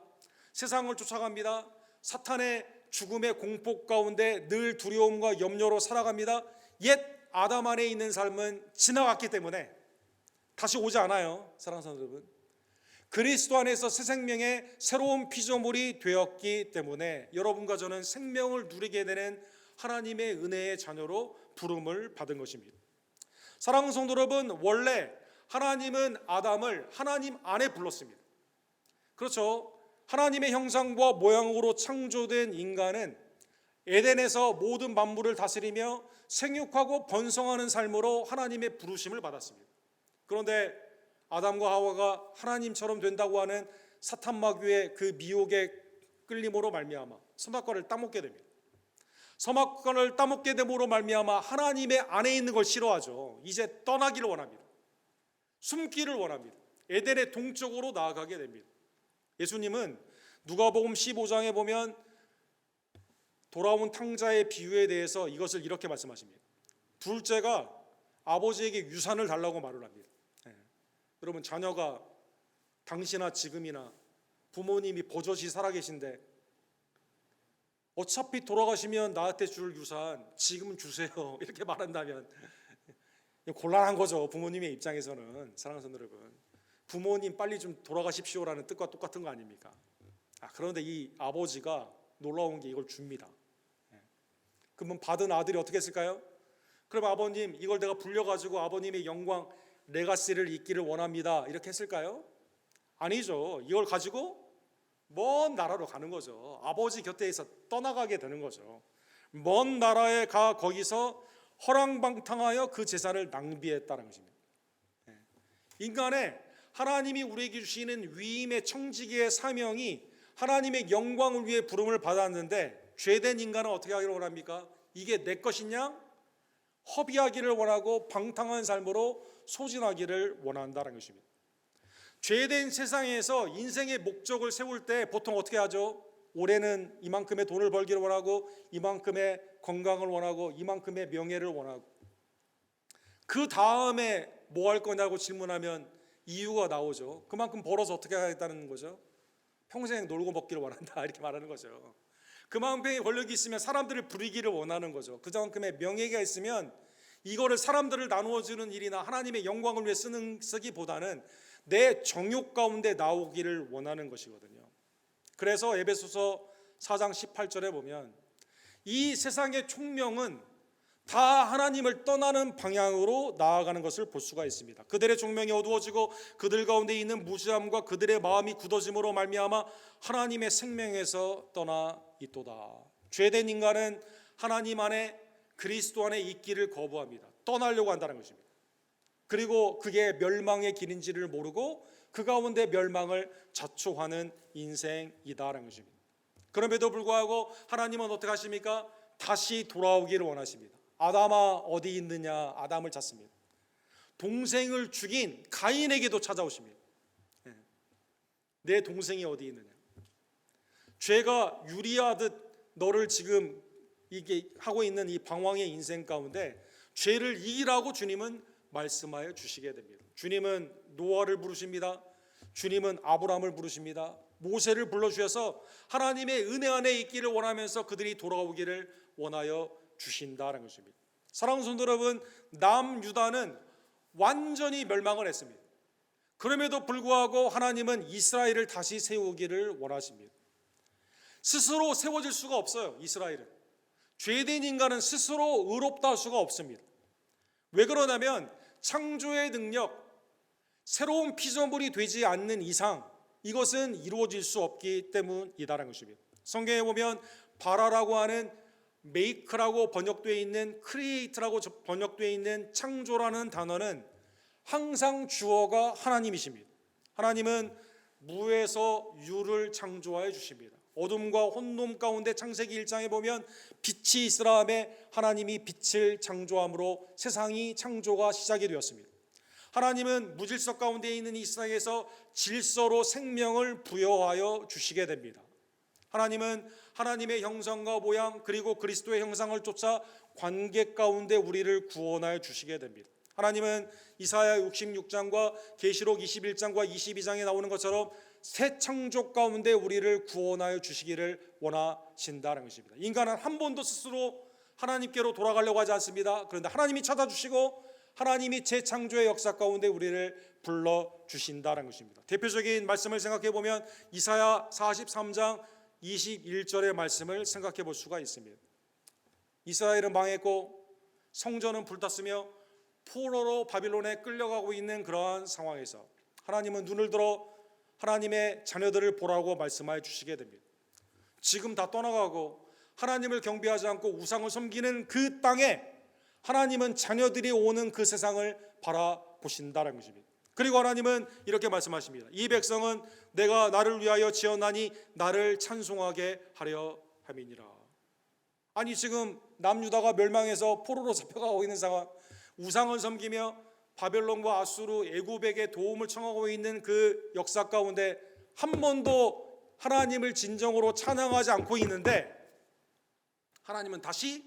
세상을 쫓아갑니다. 사탄의 죽음의 공포 가운데 늘 두려움과 염려로 살아갑니다. 옛 아담 안에 있는 삶은 지나갔기 때문에 다시 오지 않아요. 사랑하는 성도 여러분, 그리스도 안에서 새 생명의 새로운 피조물이 되었기 때문에 여러분과 저는 생명을 누리게 되는 하나님의 은혜의 자녀로 부름을 받은 것입니다. 사랑하는 성도 여러분, 원래 하나님은 아담을 하나님 안에 불렀습니다. 그렇죠. 하나님의 형상과 모양으로 창조된 인간은 에덴에서 모든 만물을 다스리며 생육하고 번성하는 삶으로 하나님의 부르심을 받았습니다. 그런데 아담과 하와가 하나님처럼 된다고 하는 사탄 마귀의 그 미혹에 끌림으로 말미암아 선악과를 따먹게 됩니다. 선악과를 따먹게 됨으로 말미암아 하나님의 안에 있는 걸 싫어하죠. 이제 떠나기를 원합니다. 숨기를 원합니다. 에덴의 동쪽으로 나아가게 됩니다. 예수님은 누가복음 15장에 보면 돌아온 탕자의 비유에 대해서 이것을 이렇게 말씀하십니다. 둘째가 아버지에게 유산을 달라고 말을 합니다. 여러분, 자녀가 당시나 지금이나 부모님이 버젓이 살아계신데 어차피 돌아가시면 나한테 줄 유산 지금 주세요 이렇게 말한다면 곤란한 거죠. 부모님의 입장에서는. 사랑하는 성도 여러분, 부모님 빨리 좀 돌아가십시오라는 뜻과 똑같은 거 아닙니까? 그런데 이 아버지가 놀라운 게 이걸 줍니다. 그러면 받은 아들이 어떻게 했을까요? 그럼 아버님, 이걸 내가 불려가지고 아버님의 영광 레가시를 잇기를 원합니다 이렇게 했을까요? 아니죠. 이걸 가지고 먼 나라로 가는 거죠. 아버지 곁에서 떠나가게 되는 거죠. 먼 나라에 가 거기서 허랑방탕하여 그 재산을 낭비했다는 것입니다. 인간의 하나님이 우리에게 주시는 위임의 청지기의 사명이 하나님의 영광을 위해 부름을 받았는데 죄된 인간은 어떻게 하기를 원합니까? 이게 내 것이냐? 허비하기를 원하고 방탕한 삶으로 소진하기를 원한다는 것입니다. 죄된 세상에서 인생의 목적을 세울 때 보통 어떻게 하죠? 올해는 이만큼의 돈을 벌기를 원하고 이만큼의 건강을 원하고 이만큼의 명예를 원하고 그 다음에 뭐 할 거냐고 질문하면 이유가 나오죠. 그만큼 벌어서 어떻게 하겠다는 거죠? 평생 놀고 먹기를 원한다 이렇게 말하는 거죠. 그만큼의 권력이 있으면 사람들을 부리기를 원하는 거죠. 그만큼의 명예가 있으면 이거를 사람들을 나누어주는 일이나 하나님의 영광을 위해 쓰기보다는 내 정욕 가운데 나오기를 원하는 것이거든요. 그래서 에베소서 4장 18절에 보면 이 세상의 총명은 다 하나님을 떠나는 방향으로 나아가는 것을 볼 수가 있습니다. 그들의 총명이 어두워지고 그들 가운데 있는 무지함과 그들의 마음이 굳어짐으로 말미암아 하나님의 생명에서 떠나 있도다. 죄된 인간은 하나님 안에 그리스도 안에 있기를 거부합니다. 떠나려고 한다는 것입니다. 그리고 그게 멸망의 길인지를 모르고 그 가운데 멸망을 자초하는 인생이다라는 것입니다. 그럼에도 불구하고 하나님은 어떻게 하십니까? 다시 돌아오기를 원하십니다. 아담아 어디 있느냐? 아담을 찾습니다. 동생을 죽인 가인에게도 찾아오십니다. 내 동생이 어디 있느냐? 죄가 유리하듯 너를 지금 이게 하고 있는 이 방황의 인생 가운데 죄를 이기라고 주님은 말씀하여 주시게 됩니다. 주님은 노아를 부르십니다. 주님은 아브라함을 부르십니다. 모세를 불러주셔서 하나님의 은혜 안에 있기를 원하면서 그들이 돌아오기를 원하여 주신다는 것입니다. 사랑하는 성도 여러분, 남유다는 완전히 멸망을 했습니다. 그럼에도 불구하고 하나님은 이스라엘을 다시 세우기를 원하십니다. 스스로 세워질 수가 없어요. 이스라엘은 죄된 인간은 스스로 의롭다 할 수가 없습니다. 왜 그러냐면 창조의 능력, 새로운 피조물이 되지 않는 이상 이것은 이루어질 수 없기 때문이다라는 것입니다. 성경에 보면 바라라고 하는 메이크라고 번역되어 있는 크리에이트라고 번역되어 있는 창조라는 단어는 항상 주어가 하나님이십니다. 하나님은 무에서 유를 창조하여 주십니다. 어둠과 혼돈 가운데 창세기 1장에 보면 빛이 있으라 하며 하나님이 빛을 창조함으로 세상이 창조가 시작이 되었습니다. 하나님은 무질서 가운데 있는 이 세상에서 질서로 생명을 부여하여 주시게 됩니다. 하나님은 하나님의 형상과 모양 그리고 그리스도의 형상을 쫓아 관계 가운데 우리를 구원하여 주시게 됩니다. 하나님은 이사야 66장과 계시록 21장과 22장에 나오는 것처럼 새 창조 가운데 우리를 구원하여 주시기를 원하신다는 것입니다. 인간은 한 번도 스스로 하나님께로 돌아가려고 하지 않습니다. 그런데 하나님이 찾아주시고 하나님이 재창조의 역사 가운데 우리를 불러주신다는 것입니다. 대표적인 말씀을 생각해 보면 이사야 43장 21절의 말씀을 생각해 볼 수가 있습니다. 이스라엘은 망했고 성전은 불탔으며 포로로 바빌론에 끌려가고 있는 그러한 상황에서 하나님은 눈을 들어 하나님의 자녀들을 보라고 말씀하여 주시게 됩니다. 지금 다 떠나가고 하나님을 경배하지 않고 우상을 섬기는 그 땅에 하나님은 자녀들이 오는 그 세상을 바라보신다는 것입니다. 그리고 하나님은 이렇게 말씀하십니다. 이 백성은 내가 나를 위하여 지었나니 나를 찬송하게 하려 함이니라. 아니 지금 남유다가 멸망해서 포로로 잡혀가고 있는 상황, 우상을 섬기며 바벨론과 아수르 애굽에게 도움을 청하고 있는 그 역사 가운데 한 번도 하나님을 진정으로 찬양하지 않고 있는데 하나님은 다시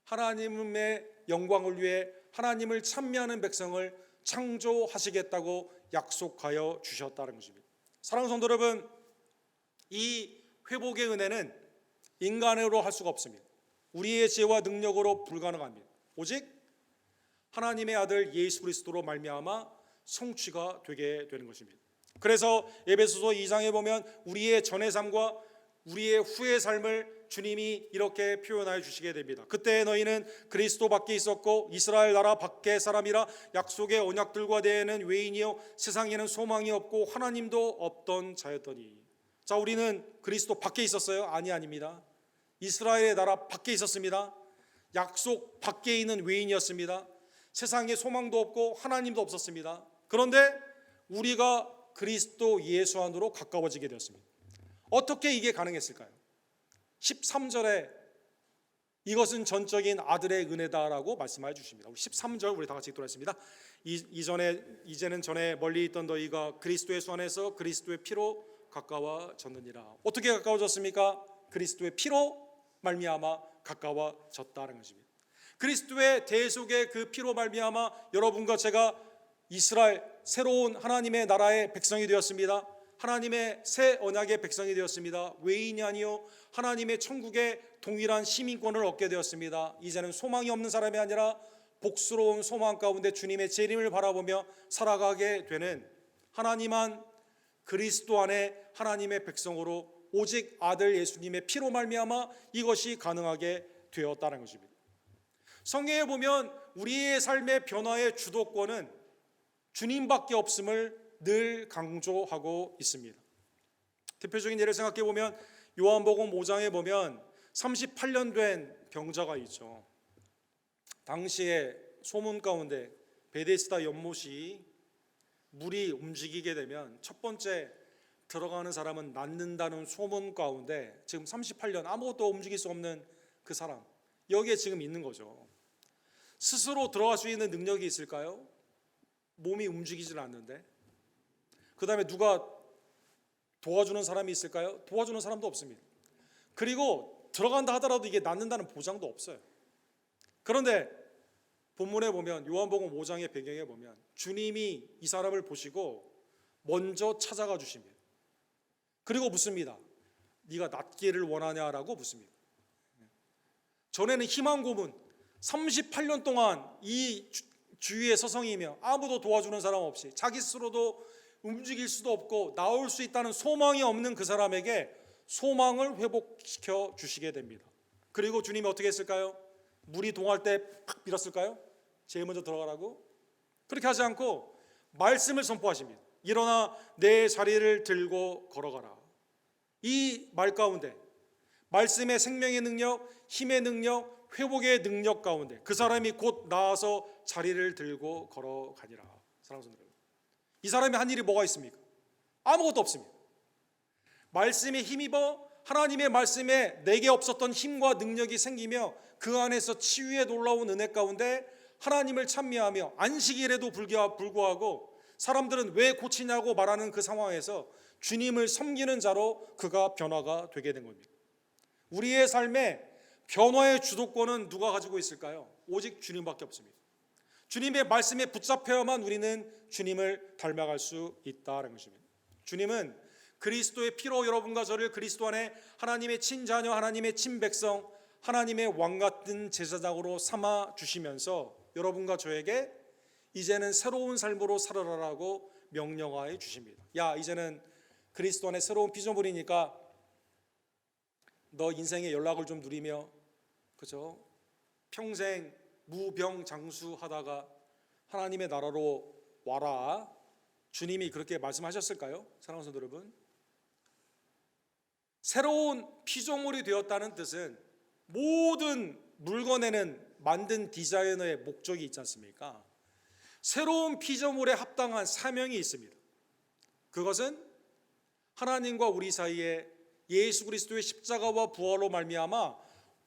하나님의 영광을 위해 하나님을 찬미하는 백성을 창조하시겠다고 약속하여 주셨다는 것입니다. 사랑하는 성도 여러분, 이 회복의 은혜는 인간으로 할 수가 없습니다. 우리의 지혜와 능력으로 불가능합니다. 오직 하나님의 아들 예수 그리스도로 말미암아 성취가 되게 되는 것입니다. 그래서 에베소서 2장에 보면 우리의 전의 삶과 우리의 후의 삶을 주님이 이렇게 표현하여 주시게 됩니다. 그때 너희는 그리스도 밖에 있었고 이스라엘 나라 밖의 사람이라 약속의 언약들과 대에는 외인이요 세상에는 소망이 없고 하나님도 없던 자였더니. 자, 우리는 그리스도 밖에 있었어요? 아닙니다. 이스라엘의 나라 밖에 있었습니다. 약속 밖에 있는 외인이었습니다. 세상에 소망도 없고 하나님도 없었습니다. 그런데 우리가 그리스도 예수 안으로 가까워지게 되었습니다. 어떻게 이게 가능했을까요? 13절에 이것은 전적인 아들의 은혜다라고 말씀하여 주십니다. 13절 우리 다 같이 읽도록 하겠습니다. 이제는 전에 멀리 있던 너희가 그리스도 예수 안에서 그리스도의 피로 가까워졌느니라. 어떻게 가까워졌습니까? 그리스도의 피로 말미암아 가까워졌다는 것입니다. 그리스도의 대속의 그 피로 말미암아 여러분과 제가 이스라엘 새로운 하나님의 나라의 백성이 되었습니다. 하나님의 새 언약의 백성이 되었습니다. 외인이 아니요 하나님의 천국의 동일한 시민권을 얻게 되었습니다. 이제는 소망이 없는 사람이 아니라 복스러운 소망 가운데 주님의 재림을 바라보며 살아가게 되는 하나님만 그리스도 안에 하나님의 백성으로 오직 아들 예수님의 피로 말미암아 이것이 가능하게 되었다는 것입니다. 성경에 보면 우리의 삶의 변화의 주도권은 주님밖에 없음을 늘 강조하고 있습니다. 대표적인 예를 생각해 보면 요한복음 5장에 보면 38년 된 병자가 있죠. 당시에 소문 가운데 베데스다 연못이 물이 움직이게 되면 첫 번째 들어가는 사람은 낫는다는 소문 가운데 지금 38년 아무것도 움직일 수 없는 그 사람, 여기에 지금 있는 거죠. 스스로 들어갈 수 있는 능력이 있을까요? 몸이 움직이질 않는데. 그 다음에 누가 도와주는 사람이 있을까요? 도와주는 사람도 없습니다. 그리고 들어간다 하더라도 이게 낫는다는 보장도 없어요. 그런데 본문에 보면 요한복음 5장의 배경에 보면 주님이 이 사람을 보시고 먼저 찾아가 주십니다. 그리고 묻습니다. 네가 낫기를 원하냐라고 묻습니다. 전에는 희망 고문 38년 동안 이 주위에 서성이며 아무도 도와주는 사람 없이 자기 스스로도 움직일 수도 없고 나올 수 있다는 소망이 없는 그 사람에게 소망을 회복시켜 주시게 됩니다. 그리고 주님이 어떻게 했을까요? 물이 동할 때 팍 밀었을까요? 제일 먼저 들어가라고? 그렇게 하지 않고 말씀을 선포하십니다. 일어나 내 자리를 들고 걸어가라. 이 말 가운데 말씀의 생명의 능력, 힘의 능력, 회복의 능력 가운데 그 사람이 곧 나아서 자리를 들고 걸어가니라. 사랑하는 여러분, 이 사람이 한 일이 뭐가 있습니까? 아무것도 없습니다. 말씀에 힘입어 하나님의 말씀에 내게 없었던 힘과 능력이 생기며 그 안에서 치유의 놀라운 은혜 가운데 하나님을 찬미하며 안식일에도 불구하고 사람들은 왜 고치냐고 말하는 그 상황에서 주님을 섬기는 자로 그가 변화가 되게 된 겁니다. 우리의 삶에 변화의 주도권은 누가 가지고 있을까요? 오직 주님밖에 없습니다. 주님의 말씀에 붙잡혀야만 우리는 주님을 닮아갈 수 있다는 것입니다. 주님은 그리스도의 피로 여러분과 저를 그리스도 안에 하나님의 친자녀, 하나님의 친백성, 하나님의 왕같은 제사장으로 삼아 주시면서 여러분과 저에게 이제는 새로운 삶으로 살아라라고 명령하여 주십니다. 야, 이제는 그리스도 안에 새로운 피조물이니까 너 인생의 연락을 좀 누리며, 그죠? 평생 무병장수하다가 하나님의 나라로 와라. 주님이 그렇게 말씀하셨을까요? 사랑하는 성도 여러분, 새로운 피조물이 되었다는 뜻은 모든 물건에는 만든 디자이너의 목적이 있지 않습니까? 새로운 피조물에 합당한 사명이 있습니다. 그것은 하나님과 우리 사이에 예수 그리스도의 십자가와 부활로 말미암아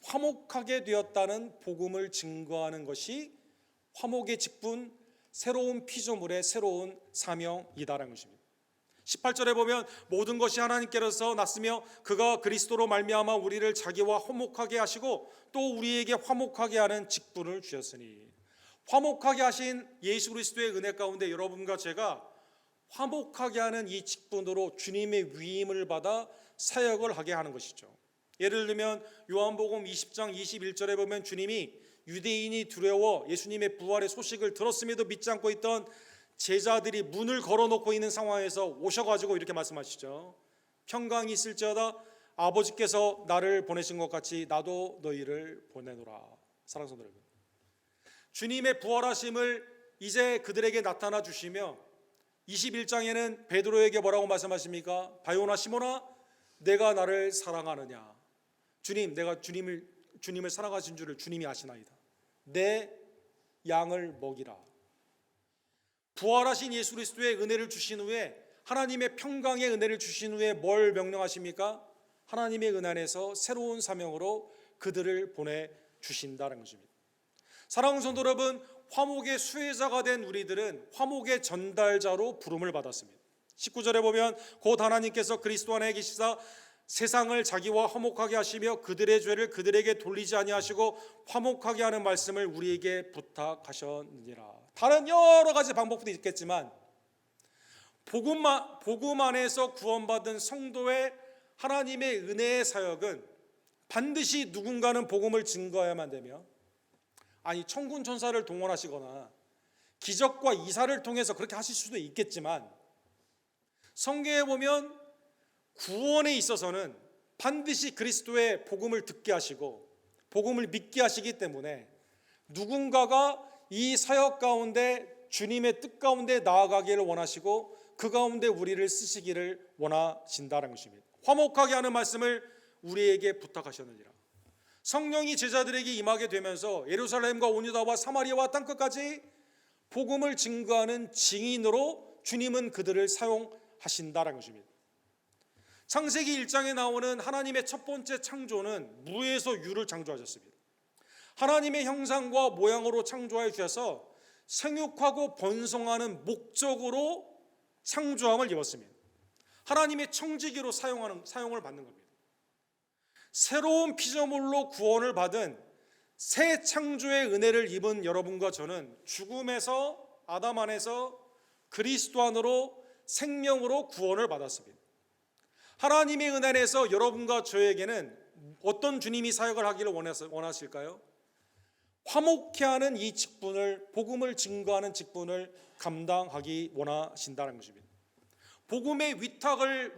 화목하게 되었다는 복음을 증거하는 것이 화목의 직분, 새로운 피조물의 새로운 사명이다라는 것입니다. 18절에 보면 모든 것이 하나님께로서 났으며 그가 그리스도로 말미암아 우리를 자기와 화목하게 하시고 또 우리에게 화목하게 하는 직분을 주셨으니, 화목하게 하신 예수 그리스도의 은혜 가운데 여러분과 제가 화목하게 하는 이 직분으로 주님의 위임을 받아 사역을 하게 하는 것이죠. 예를 들면 요한복음 20장 21절에 보면 주님이 유대인이 두려워 예수님의 부활의 소식을 들었음에도 믿지 않고 있던 제자들이 문을 걸어놓고 있는 상황에서 오셔가지고 이렇게 말씀하시죠. 평강이 있을지어다 아버지께서 나를 보내신 것 같이 나도 너희를 보내노라. 사랑하는 성도 여러분, 주님의 부활하심을 이제 그들에게 나타나 주시며 21장에는 베드로에게 뭐라고 말씀하십니까? 바요나 시몬아 내가 나를 사랑하느냐. 주님, 내가 주님을 사랑하신 줄을 주님이 아시나이다. 내 양을 먹이라. 부활하신 예수 그리스도의 은혜를 주신 후에, 하나님의 평강의 은혜를 주신 후에 뭘 명령하십니까? 하나님의 은혜 안에서 새로운 사명으로 그들을 보내주신다는 것입니다. 사랑하는 성도 여러분, 화목의 수혜자가 된 우리들은 화목의 전달자로 부름을 받았습니다. 19절에 보면 곧 하나님께서 그리스도 안에 계시사 세상을 자기와 화목하게 하시며 그들의 죄를 그들에게 돌리지 아니하시고 화목하게 하는 말씀을 우리에게 부탁하셨느니라. 다른 여러 가지 방법도 있겠지만 복음 안에서 구원받은 성도의 하나님의 은혜의 사역은 반드시 누군가는 복음을 증거해야만 되며, 아니 천군 천사를 동원하시거나 기적과 이사를 통해서 그렇게 하실 수도 있겠지만, 성경에 보면 구원에 있어서는 반드시 그리스도의 복음을 듣게 하시고 복음을 믿게 하시기 때문에 누군가가 이 사역 가운데 주님의 뜻 가운데 나아가기를 원하시고 그 가운데 우리를 쓰시기를 원하신다는 것입니다. 화목하게 하는 말씀을 우리에게 부탁하셨느니라. 성령이 제자들에게 임하게 되면서 예루살렘과 온 유다와 사마리아와 땅끝까지 복음을 증거하는 증인으로 주님은 그들을 사용하신다는 것입니다. 창세기 1장에 나오는 하나님의 첫 번째 창조는 무에서 유를 창조하셨습니다. 하나님의 형상과 모양으로 창조하여 주셔서 생육하고 번성하는 목적으로 창조함을 입었습니다. 하나님의 청지기로 사용을 받는 겁니다. 새로운 피조물로 구원을 받은 새 창조의 은혜를 입은 여러분과 저는 죽음에서 아담 안에서 그리스도 안으로 생명으로 구원을 받았습니다. 하나님의 은혜 안에서 여러분과 저에게는 어떤 주님이 사역을 하기를 원하실까요? 화목케 하는 이 직분을, 복음을 증거하는 직분을 감당하기 원하신다는 것입니다. 복음의 위탁을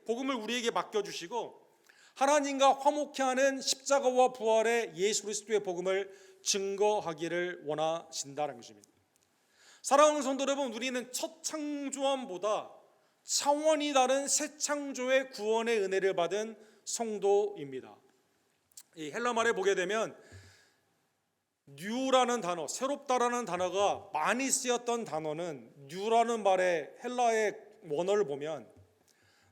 복음을 우리에게 맡겨주시고 하나님과 화목케 하는 십자가와 부활의 예수 그리스도의 복음을 증거하기를 원하신다는 것입니다. 사랑하는 성도 여러분, 우리는 첫 창조함보다 차원이 다른 새 창조의 구원의 은혜를 받은 성도입니다. 이 헬라말에 보게 되면 뉴라는 단어, 새롭다라는 단어가 많이 쓰였던 단어는, 뉴라는 말의 헬라의 원어를 보면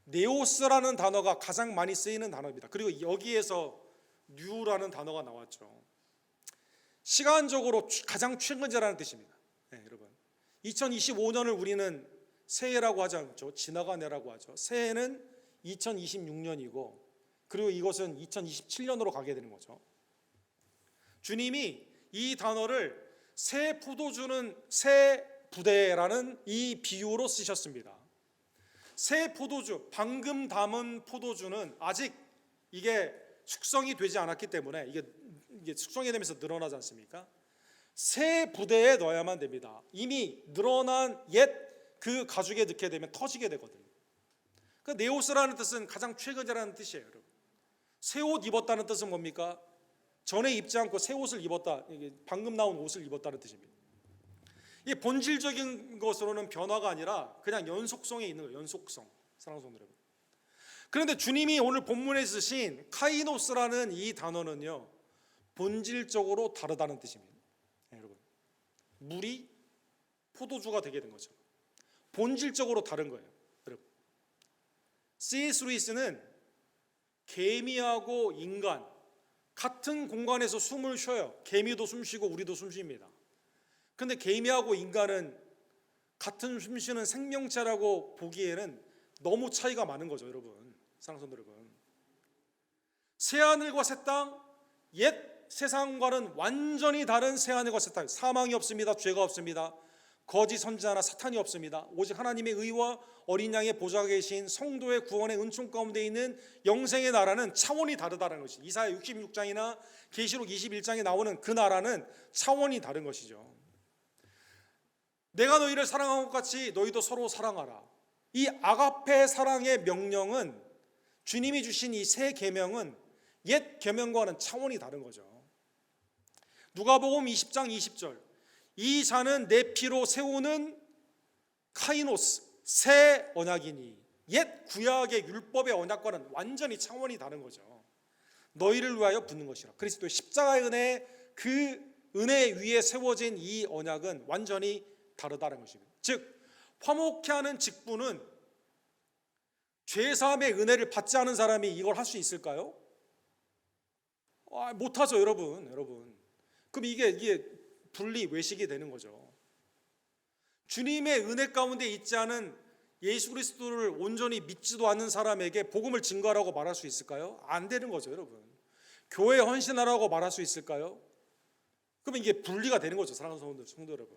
네오스라는 단어가 가장 많이 쓰이는 단어입니다. 그리고 여기에서 뉴라는 단어가 나왔죠. 시간적으로 가장 최근이라는 뜻입니다. 네, 여러분, 2025년을 우리는 새해라고 하지 않죠. 지나간 해라고 하죠. 새해는 2026년이고, 그리고 이것은 2027년으로 가게 되는 거죠. 주님이 이 단어를 새 포도주는 새 부대라는 이 비유로 쓰셨습니다. 새 포도주, 방금 담은 포도주는 아직 이게 숙성이 되지 않았기 때문에 이게 숙성이 되면서 늘어나지 않습니까? 새 부대에 넣어야만 됩니다. 이미 늘어난 옛 그 가죽에 넣게 되면 터지게 되거든요. 그 네오스라는 뜻은 가장 최근이라는 뜻이에요. 여러분, 새 옷 입었다는 뜻은 뭡니까? 전에 입지 않고 새 옷을 입었다, 방금 나온 옷을 입었다는 뜻입니다. 이 본질적인 것으로는 변화가 아니라 그냥 연속성에 있는 거예요. 연속성. 사랑하는 성도 여러분. 그런데 주님이 오늘 본문에 쓰신 카이노스라는 이 단어는요, 본질적으로 다르다는 뜻입니다. 네, 여러분, 물이 포도주가 되게 된 거죠. 본질적으로 다른 거예요, 여러분. C.S. 루이스는 개미하고 인간 같은 공간에서 숨을 쉬어요. 개미도 숨 쉬고 우리도 숨 쉽니다. 근데 개미하고 인간은 같은 숨 쉬는 생명체라고 보기에는 너무 차이가 많은 거죠, 여러분. 사랑하는 성도 여러분. 새하늘과 새 땅, 옛 세상과는 완전히 다른 새하늘과 새 땅. 사망이 없습니다. 죄가 없습니다. 거짓 선지자나 사탄이 없습니다. 오직 하나님의 의와 어린 양의 보좌에 계신 성도의 구원의 은총 가운데 있는 영생의 나라는 차원이 다르다는 것이, 이사야 66장이나 계시록 21장에 나오는 그 나라는 차원이 다른 것이죠. 내가 너희를 사랑한 것 같이 너희도 서로 사랑하라. 이 아가페 사랑의 명령은, 주님이 주신 이 새 계명은 옛 계명과는 차원이 다른 거죠. 누가복음 20장 20절, 이 자는 내 피로 세우는 카이노스 새 언약이니, 옛 구약의 율법의 언약과는 완전히 차원이 다른 거죠. 너희를 위하여 붙는 것이라. 그리스도의 십자가의 은혜, 그 은혜 위에 세워진 이 언약은 완전히 다르다는 것입니다. 즉 화목케 하는 직분은 죄사함의 은혜를 받지 않은 사람이 이걸 할 수 있을까요? 못하죠, 여러분. 그럼 이게 분리 외식이 되는 거죠. 주님의 은혜 가운데 있지 않은 예수 그리스도를 온전히 믿지도 않는 사람에게 복음을 증거하라고 말할 수 있을까요? 안 되는 거죠, 여러분. 교회에 헌신하라고 말할 수 있을까요? 그러면 이게 분리가 되는 거죠, 사랑하는 성도 여러분.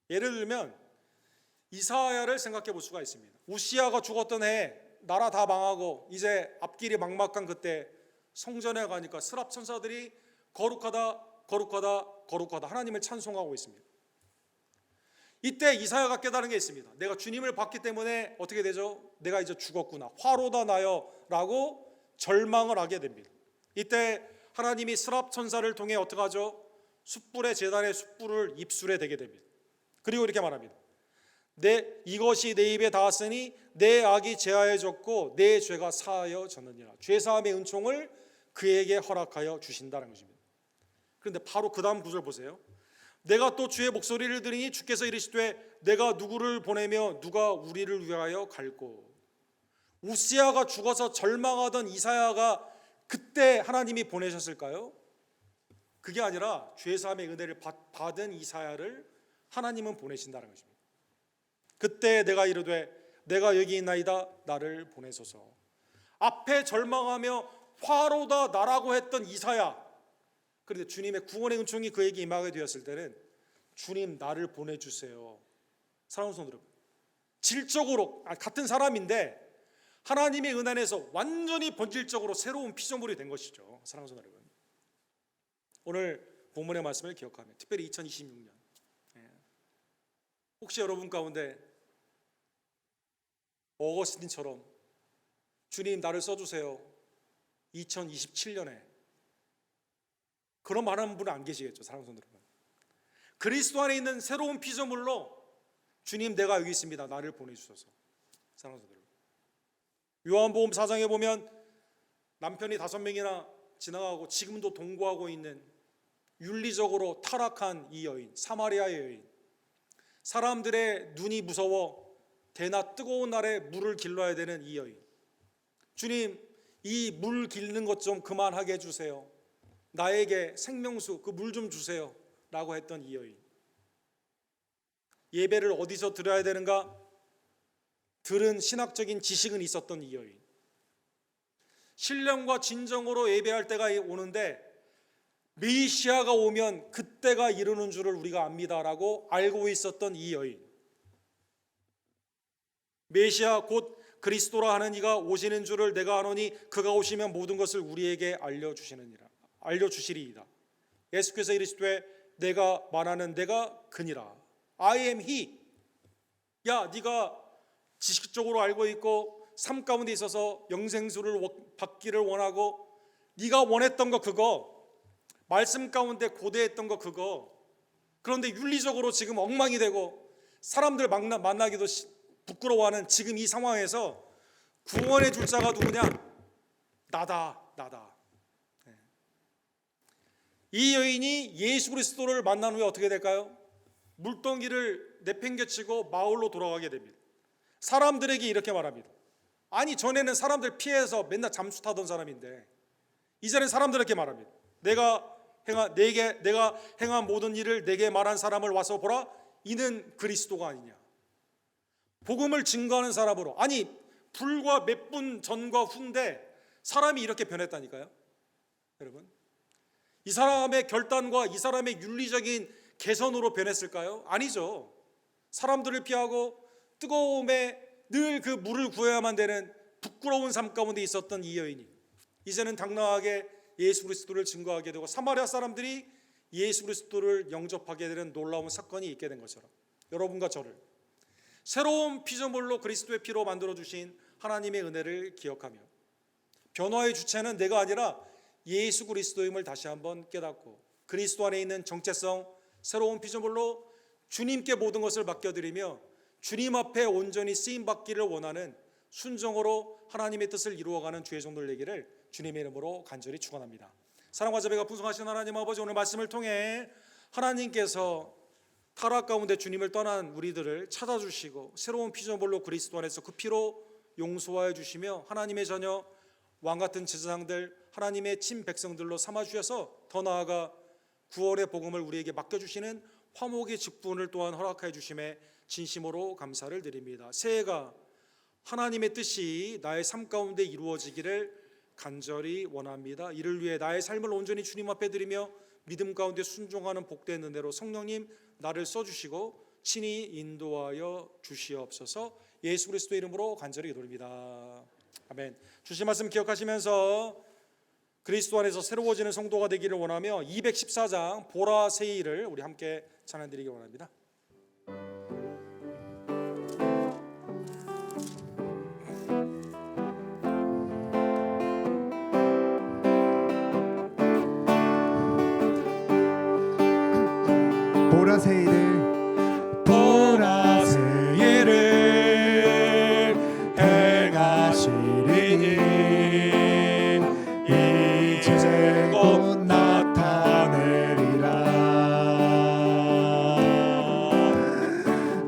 예를 들면 이사야를 생각해 볼 수가 있습니다. 우시야가 죽었던 해, 나라 다 망하고 이제 앞길이 막막한 그때 성전에 가니까 스랍 천사들이 거룩하다 거룩하다 거룩하다 하나님을 찬송하고 있습니다. 이때 이사야가 깨달은 게 있습니다. 내가 주님을 봤기 때문에 어떻게 되죠? 내가 이제 죽었구나, 화로다 나여 라고 절망을 하게 됩니다. 이때 하나님이 스랍 천사를 통해 어떻게 하죠? 숯불의 제단의 숯불을 입술에 대게 됩니다. 그리고 이렇게 말합니다. 이것이 내 입에 닿았으니 내 악이 제하여졌고 내 죄가 사하여졌느니라. 죄사함의 은총을 그에게 허락하여 주신다는 것입니다. 그런데 바로 그 다음 구절 보세요. 내가 또 주의 목소리를 들으니 주께서 이르시되 내가 누구를 보내며 누가 우리를 위하여 갈꼬. 우시야가 죽어서 절망하던 이사야가 그때 하나님이 보내셨을까요? 그게 아니라 죄사함의 은혜를 받은 이사야를 하나님은 보내신다는 것입니다. 그때 내가 이르되 내가 여기 있나이다, 나를 보내소서. 앞에 절망하며 화로다 나라고 했던 이사야, 그런데 주님의 구원의 은총이 그에게 임하게 되었을 때는 주님 나를 보내주세요. 사랑하는 성도 여러분, 질적으로 같은 사람인데 하나님의 은혜 안에서 완전히 본질적으로 새로운 피조물이 된 것이죠. 사랑하는 성도 여러분, 오늘 본문의 말씀을 기억하며 특별히 2026년 혹시 여러분 가운데 어거스틴처럼 주님 나를 써주세요 2027년에 그런 말하는 분은 안 계시겠죠. 사랑하는 성도 여러분, 그리스도 안에 있는 새로운 피조물로 주님 내가 여기 있습니다, 나를 보내주소서. 사랑하는 성도 여러분, 요한복음 4장에 보면 남편이 5명이나 지나가고 지금도 동거하고 있는 윤리적으로 타락한 이 여인, 사마리아의 여인, 사람들의 눈이 무서워 대낮 뜨거운 날에 물을 길러야 되는 이 여인, 주님 이 물 길는 것 좀 그만하게 해주세요, 나에게 생명수 그 물 좀 주세요 라고 했던 이 여인, 예배를 어디서 드려야 되는가 들은 신학적인 지식은 있었던 이 여인, 신령과 진정으로 예배할 때가 오는데 메시아가 오면 그때가 이르는 줄을 우리가 압니다라고 알고 있었던 이 여인, 메시아 곧 그리스도라 하는 이가 오시는 줄을 내가 아노니 그가 오시면 모든 것을 우리에게 알려주시리이다. 예수께서 이르시되 내가 말하는 내가 그니라. I am he. 야, 네가 지식적으로 알고 있고 삶 가운데 있어서 영생수를 받기를 원하고 네가 원했던 거 그거, 말씀 가운데 고대했던 거 그거 그런데 윤리적으로 지금 엉망이 되고 사람들 만나기도 부끄러워하는 지금 이 상황에서 구원해 줄 자가 누구냐? 나다. 이 여인이 예수 그리스도를 만난 후에 어떻게 될까요? 물동기를 내팽개치고 마을로 돌아가게 됩니다. 사람들에게 이렇게 말합니다. 아니, 전에는 사람들 피해서 맨날 잠수 타던 사람인데 이제는 사람들에게 말합니다. 내가 행한 모든 일을 내게 말한 사람을 와서 보라. 이는 그리스도가 아니냐. 복음을 증거하는 사람으로. 아니, 불과 몇 분 전과 후인데 사람이 이렇게 변했다니까요. 여러분, 이 사람의 결단과 이 사람의 윤리적인 개선으로 변했을까요? 아니죠. 사람들을 피하고 뜨거움에 늘 그 물을 구해야만 되는 부끄러운 삶 가운데 있었던 이 여인이 이제는 당당하게 예수 그리스도를 증거하게 되고 사마리아 사람들이 예수 그리스도를 영접하게 되는 놀라운 사건이 있게 된 것처럼 여러분과 저를 새로운 피조물로 그리스도의 피로 만들어주신 하나님의 은혜를 기억하며 변화의 주체는 내가 아니라 예수 그리스도임을 다시 한번 깨닫고 그리스도 안에 있는 정체성, 새로운 피조물로 주님께 모든 것을 맡겨드리며 주님 앞에 온전히 쓰임받기를 원하는 순종으로 하나님의 뜻을 이루어가는 주의 종들 되기를 주님의 이름으로 간절히 축원합니다. 사랑과 자비가 풍성하신 하나님 아버지, 오늘 말씀을 통해 하나님께서 타락 가운데 주님을 떠난 우리들을 찾아주시고 새로운 피조물로 그리스도 안에서 그 피로 용서하여 주시며 하나님의 자녀, 왕같은 제사장들, 하나님의 친 백성들로 삼아주셔서 더 나아가 구원의 복음을 우리에게 맡겨주시는 화목의 직분을 또한 허락하여 주심에 진심으로 감사를 드립니다. 새해가 하나님의 뜻이 나의 삶 가운데 이루어지기를 간절히 원합니다. 이를 위해 나의 삶을 온전히 주님 앞에 드리며 믿음 가운데 순종하는 복된 은혜로 성령님 나를 써주시고 친히 인도하여 주시옵소서. 예수 그리스도의 이름으로 간절히 기도드립니다. 아멘. 주신 말씀 기억하시면서 그리스도 안에서 새로워지는 성도가 되기를 원하며 214장 보라 세일을 우리 함께 찬양드리기 원합니다. 보라새이를 해가 시리니 이제 곧 나타내리라.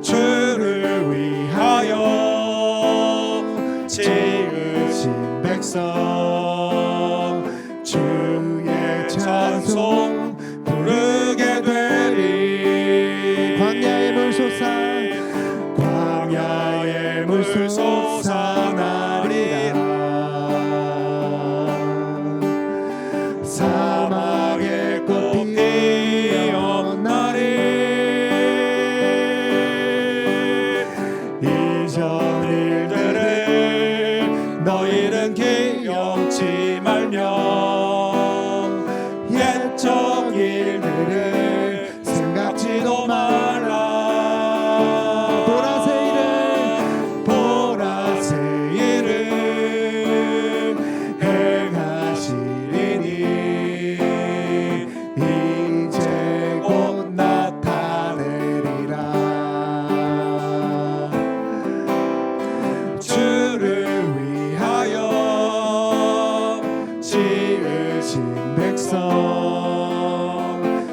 주를 위하여 지으신 백성 주의 찬송 부르게 되리. 광야의 물 솟아나리라. 사막의 꽃 피어나리. 이전 일들을 너희는 기억지 말며 옛적 일들을 생각지도 말라.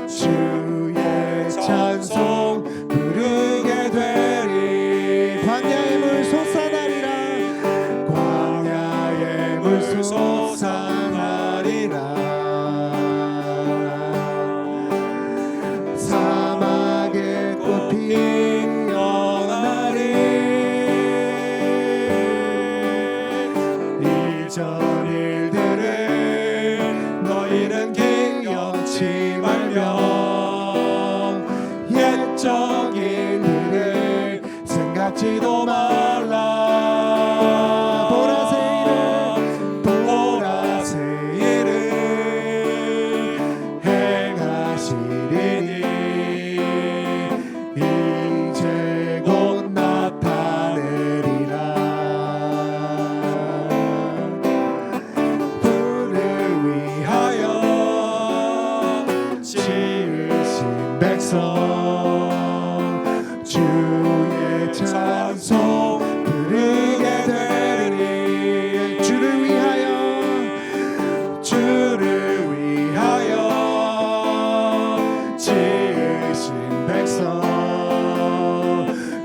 주의 찬송 부르게 되리. 광야의 물 솟아나리라. 광야의 물 솟아나리라. 사막의 꽃 피어나리. 이전 일들을 너희는 기억지 말며 옛적 일들을 생각지도 말라. 보라새이를 행하시리니 이제 곧 나타내리라. 불을 위하여 지으신 백성 주의 찬송 부르게 되리니 주를 위하여 지으신 백성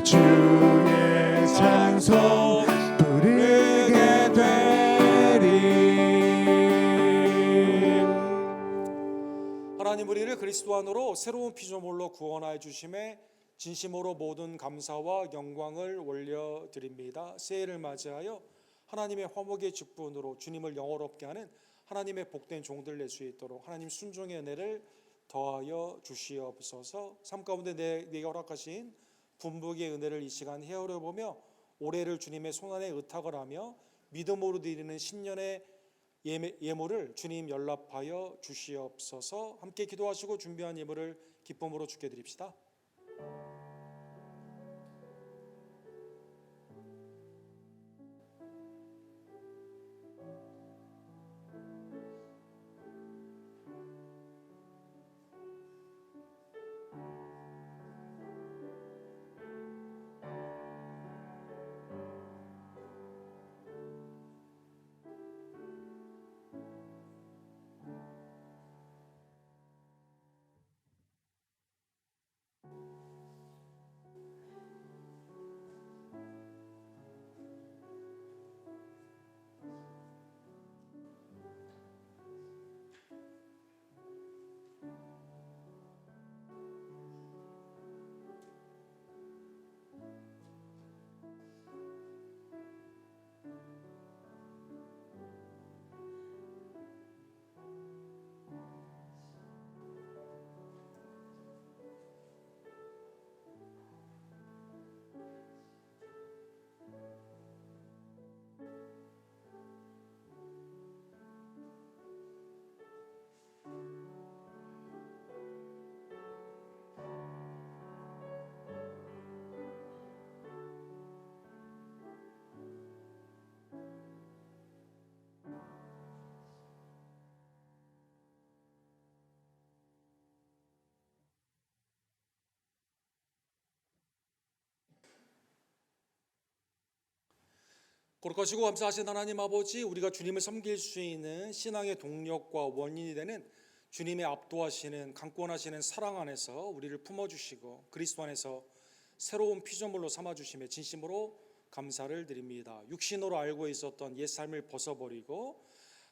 주의 찬송 부르게 되리. 하나님 우리를 그리스도 안으로 새로운 피조물로 구원하여 주심에 진심으로 모든 감사와 영광을 올려드립니다. 새해를 맞이하여 하나님의 화목의 직분으로 주님을 영화롭게 하는 하나님의 복된 종들 될 수 있도록 하나님 순종의 은혜를 더하여 주시옵소서. 삶 가운데 내게 허락하신 분복의 은혜를 이 시간 헤아려 보며 올해를 주님의 손안에 의탁을 하며 믿음으로 드리는 신년의 예물을 주님 연락하여 주시옵소서. 함께 기도하시고 준비한 예물을 기쁨으로 주께 드립시다. 거룩하시고 감사하신 하나님 아버지, 우리가 주님을 섬길 수 있는 신앙의 동력과 원인이 되는 주님의 압도하시는 강권하시는 사랑 안에서 우리를 품어주시고 그리스도 안에서 새로운 피조물로 삼아주심에 진심으로 감사를 드립니다. 육신으로 알고 있었던 옛 삶을 벗어버리고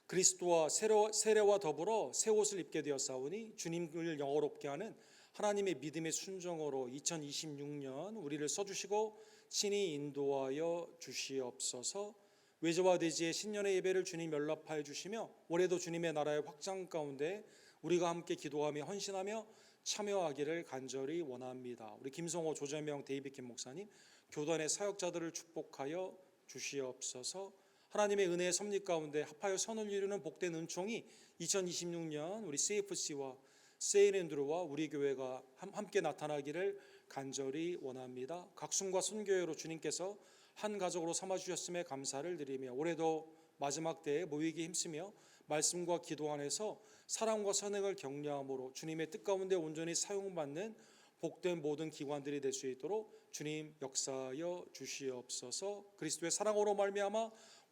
그리스도와 세례와 더불어 새 옷을 입게 되었사오니 주님을 영화롭게 하는 하나님의 믿음의 순종으로 2026년 우리를 써주시고 친히 인도하여 주시옵소서. 외조와 대지의 신년의 예배를 주님 연락하여 주시며 올해도 주님의 나라의 확장 가운데 우리가 함께 기도하며 헌신하며 참여하기를 간절히 원합니다. 우리 김성호, 조재명, 데이빗 김 목사님, 교단의 사역자들을 축복하여 주시옵소서. 하나님의 은혜의 섭리 가운데 합하여 선을 이루는 복된 은총이 2026년 우리 CFC와 세인앤드루와 우리 교회가 함께 나타나기를 간절히 원합니다. 각순과 순교회로 주님께서 한 가족으로 삼아주셨음에 감사를 드리며 올해도 마지막 때에 모이기 힘쓰며 말씀과 기도 안에서 사랑과 선행을 격려함으로 주님의 뜻 가운데 온전히 사용받는 복된 모든 기관들이 될 수 있도록 주님 역사하여 주시옵소서. 그리스도의 사랑으로 말미암아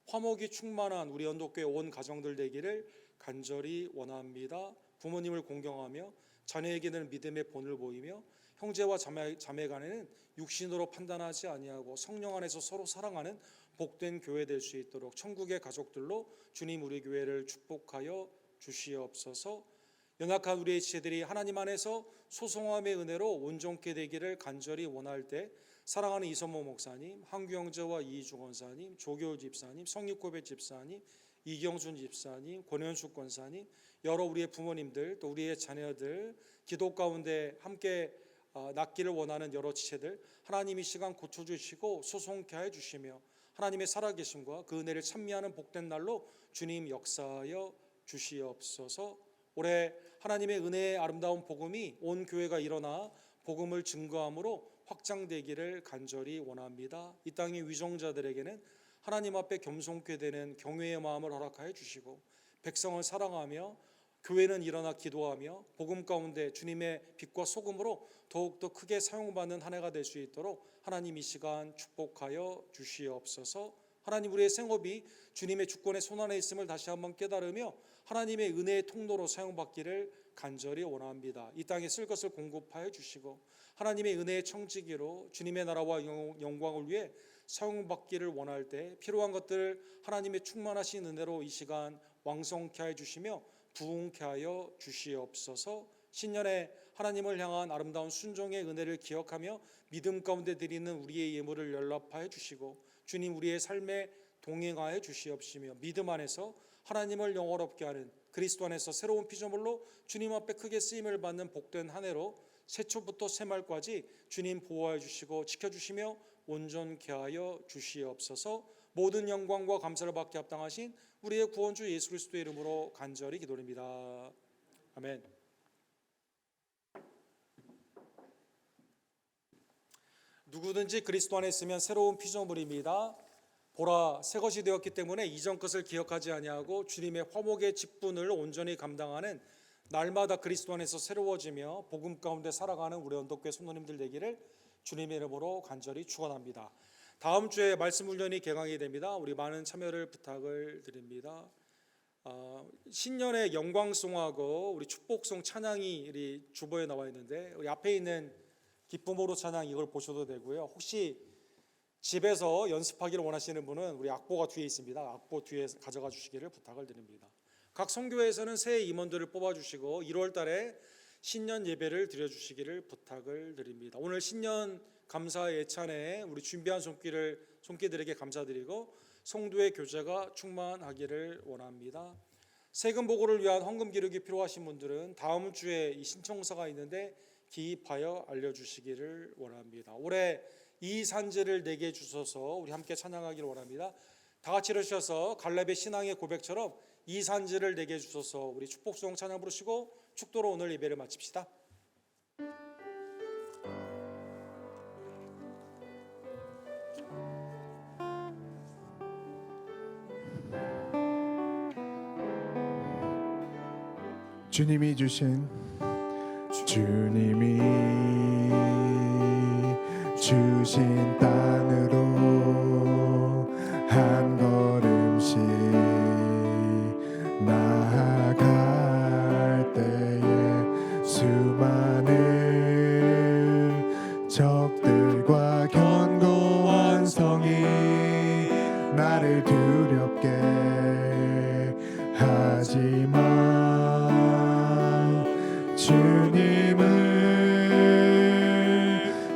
화목이 충만한 우리 연독교회 온 가정들 되기를 간절히 원합니다. 부모님을 공경하며 자녀에게는 믿음의 본을 보이며 형제와 자매 간에는 육신으로 판단하지 아니하고 성령 안에서 서로 사랑하는 복된 교회 될 수 있도록 천국의 가족들로 주님 우리 교회를 축복하여 주시옵소서. 연약한 우리의 지체들이 하나님 안에서 소송함의 은혜로 온전케 되기를 간절히 원할 때 사랑하는 이선모 목사님, 한규 형제와 이희중 권사님, 조교우 집사님, 성립고백 집사님, 이경준 집사님, 권현숙 권사님, 여러 우리의 부모님들 또 우리의 자녀들 기도 가운데 함께 낫기를 원하는 여러 지체들 하나님이 시간 고쳐주시고 소송케 해주시며 하나님의 살아계심과 그 은혜를 찬미하는 복된 날로 주님 역사하여 주시옵소서. 올해 하나님의 은혜의 아름다운 복음이 온 교회가 일어나 복음을 증거함으로 확장되기를 간절히 원합니다. 이 땅의 위정자들에게는 하나님 앞에 겸손케 되는 경외의 마음을 허락하여 주시고 백성을 사랑하며 교회는 일어나 기도하며 복음 가운데 주님의 빛과 소금으로 더욱더 크게 사용받는 한 해가 될 수 있도록 하나님 이 시간 축복하여 주시옵소서. 하나님, 우리의 생업이 주님의 주권의 손안에 있음을 다시 한번 깨달으며 하나님의 은혜의 통로로 사용받기를 간절히 원합니다. 이 땅에 쓸 것을 공급하여 주시고 하나님의 은혜의 청지기로 주님의 나라와 영광을 위해 사용받기를 원할 때 필요한 것들을 하나님의 충만하신 은혜로 이 시간 왕성케 하여 주시며 부흥케 하여 주시옵소서. 신년에 하나님을 향한 아름다운 순종의 은혜를 기억하며 믿음 가운데 드리는 우리의 예물을 연락하여 주시고 주님, 우리의 삶에 동행하여 주시옵시며 믿음 안에서 하나님을 영화롭게 하는 그리스도 안에서 새로운 피조물로 주님 앞에 크게 쓰임을 받는 복된 한 해로 새초부터 새말까지 주님 보호하여 주시고 지켜주시며 온전케 하여 주시옵소서. 모든 영광과 감사를 받게 합당하신 우리의 구원주 예수 그리스도의 이름으로 간절히 기도드립니다. 아멘. 누구든지 그리스도 안에 있으면 새로운 피조물입니다. 보라, 새 것이 되었기 때문에 이전 것을 기억하지 아니하고 주님의 화목의 직분을 온전히 감당하는 날마다 그리스도 안에서 새로워지며 복음 가운데 살아가는 우리 언덕교회 성도님들 되기를 주님의 이름으로 간절히 축원합니다. 다음 주에 말씀 훈련이 개강이 됩니다. 우리 많은 참여를 부탁을 드립니다. 신년의 영광송하고 우리 축복송 찬양이 우리 주보에 나와 있는데 우리 앞에 있는 기쁨으로 찬양 이걸 보셔도 되고요. 혹시 집에서 연습하기를 원하시는 분은 우리 악보가 뒤에 있습니다. 악보 뒤에 가져가 주시기를 부탁을 드립니다. 각 선교회에서는 새 임원들을 뽑아주시고 1월 달에 신년 예배를 드려주시기를 부탁을 드립니다. 오늘 신년 감사 예찬에 우리 준비한 손길들에게 감사드리고 성도의 교제가 충만하기를 원합니다. 세금 보고를 위한 헌금 기록이 필요하신 분들은 다음 주에 이 신청서가 있는데 기입하여 알려주시기를 원합니다. 올해 이 산지를 내게 주소서 우리 함께 찬양하기를 원합니다. 다 같이 일으셔서 갈렙의 신앙의 고백처럼 이 산지를 내게 주소서 우리 축복송 찬양 부르시고 축도로 오늘 예배를 마칩시다. 주님이 주신 땅으로 한 걸음씩 나아갈 때에 수많은 적들과 견고한 성이 나를 두렵게 하지만 주님을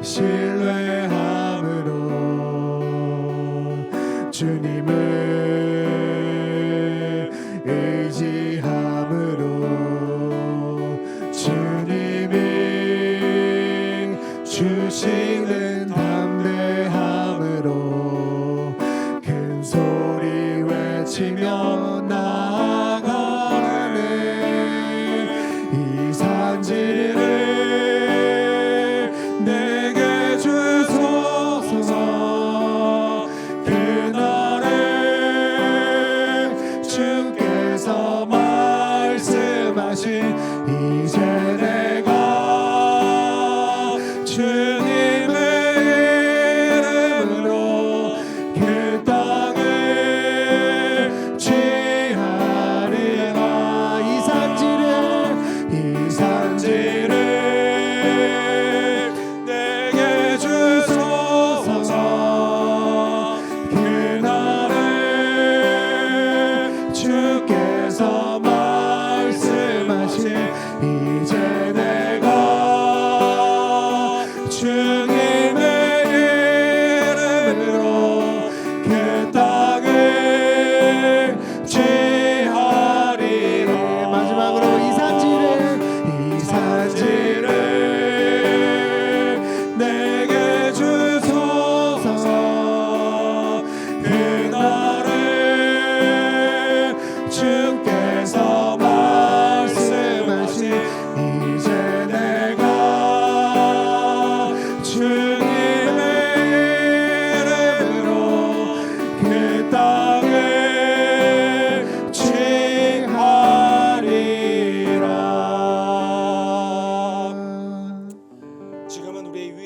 신뢰함으로 주님을 의지함으로 주님이 주시는 담대함으로 큰 소리 외치며 나아가네. 이 산지를 내게 주소서. 그날에 주께서 말씀하신 이제 내가 주님을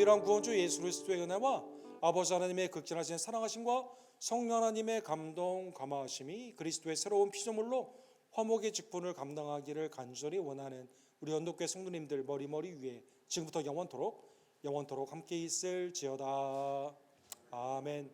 유일한 구원주 예수 그리스도의 은혜와 아버지 하나님의 극진하신 사랑하심과 성령 하나님의 감동 감화하심이 그리스도의 새로운 피조물로 화목의 직분을 감당하기를 간절히 원하는 우리 언덕교회 성도님들 머리머리 위에 지금부터 영원토록 함께 있을지어다. 아멘.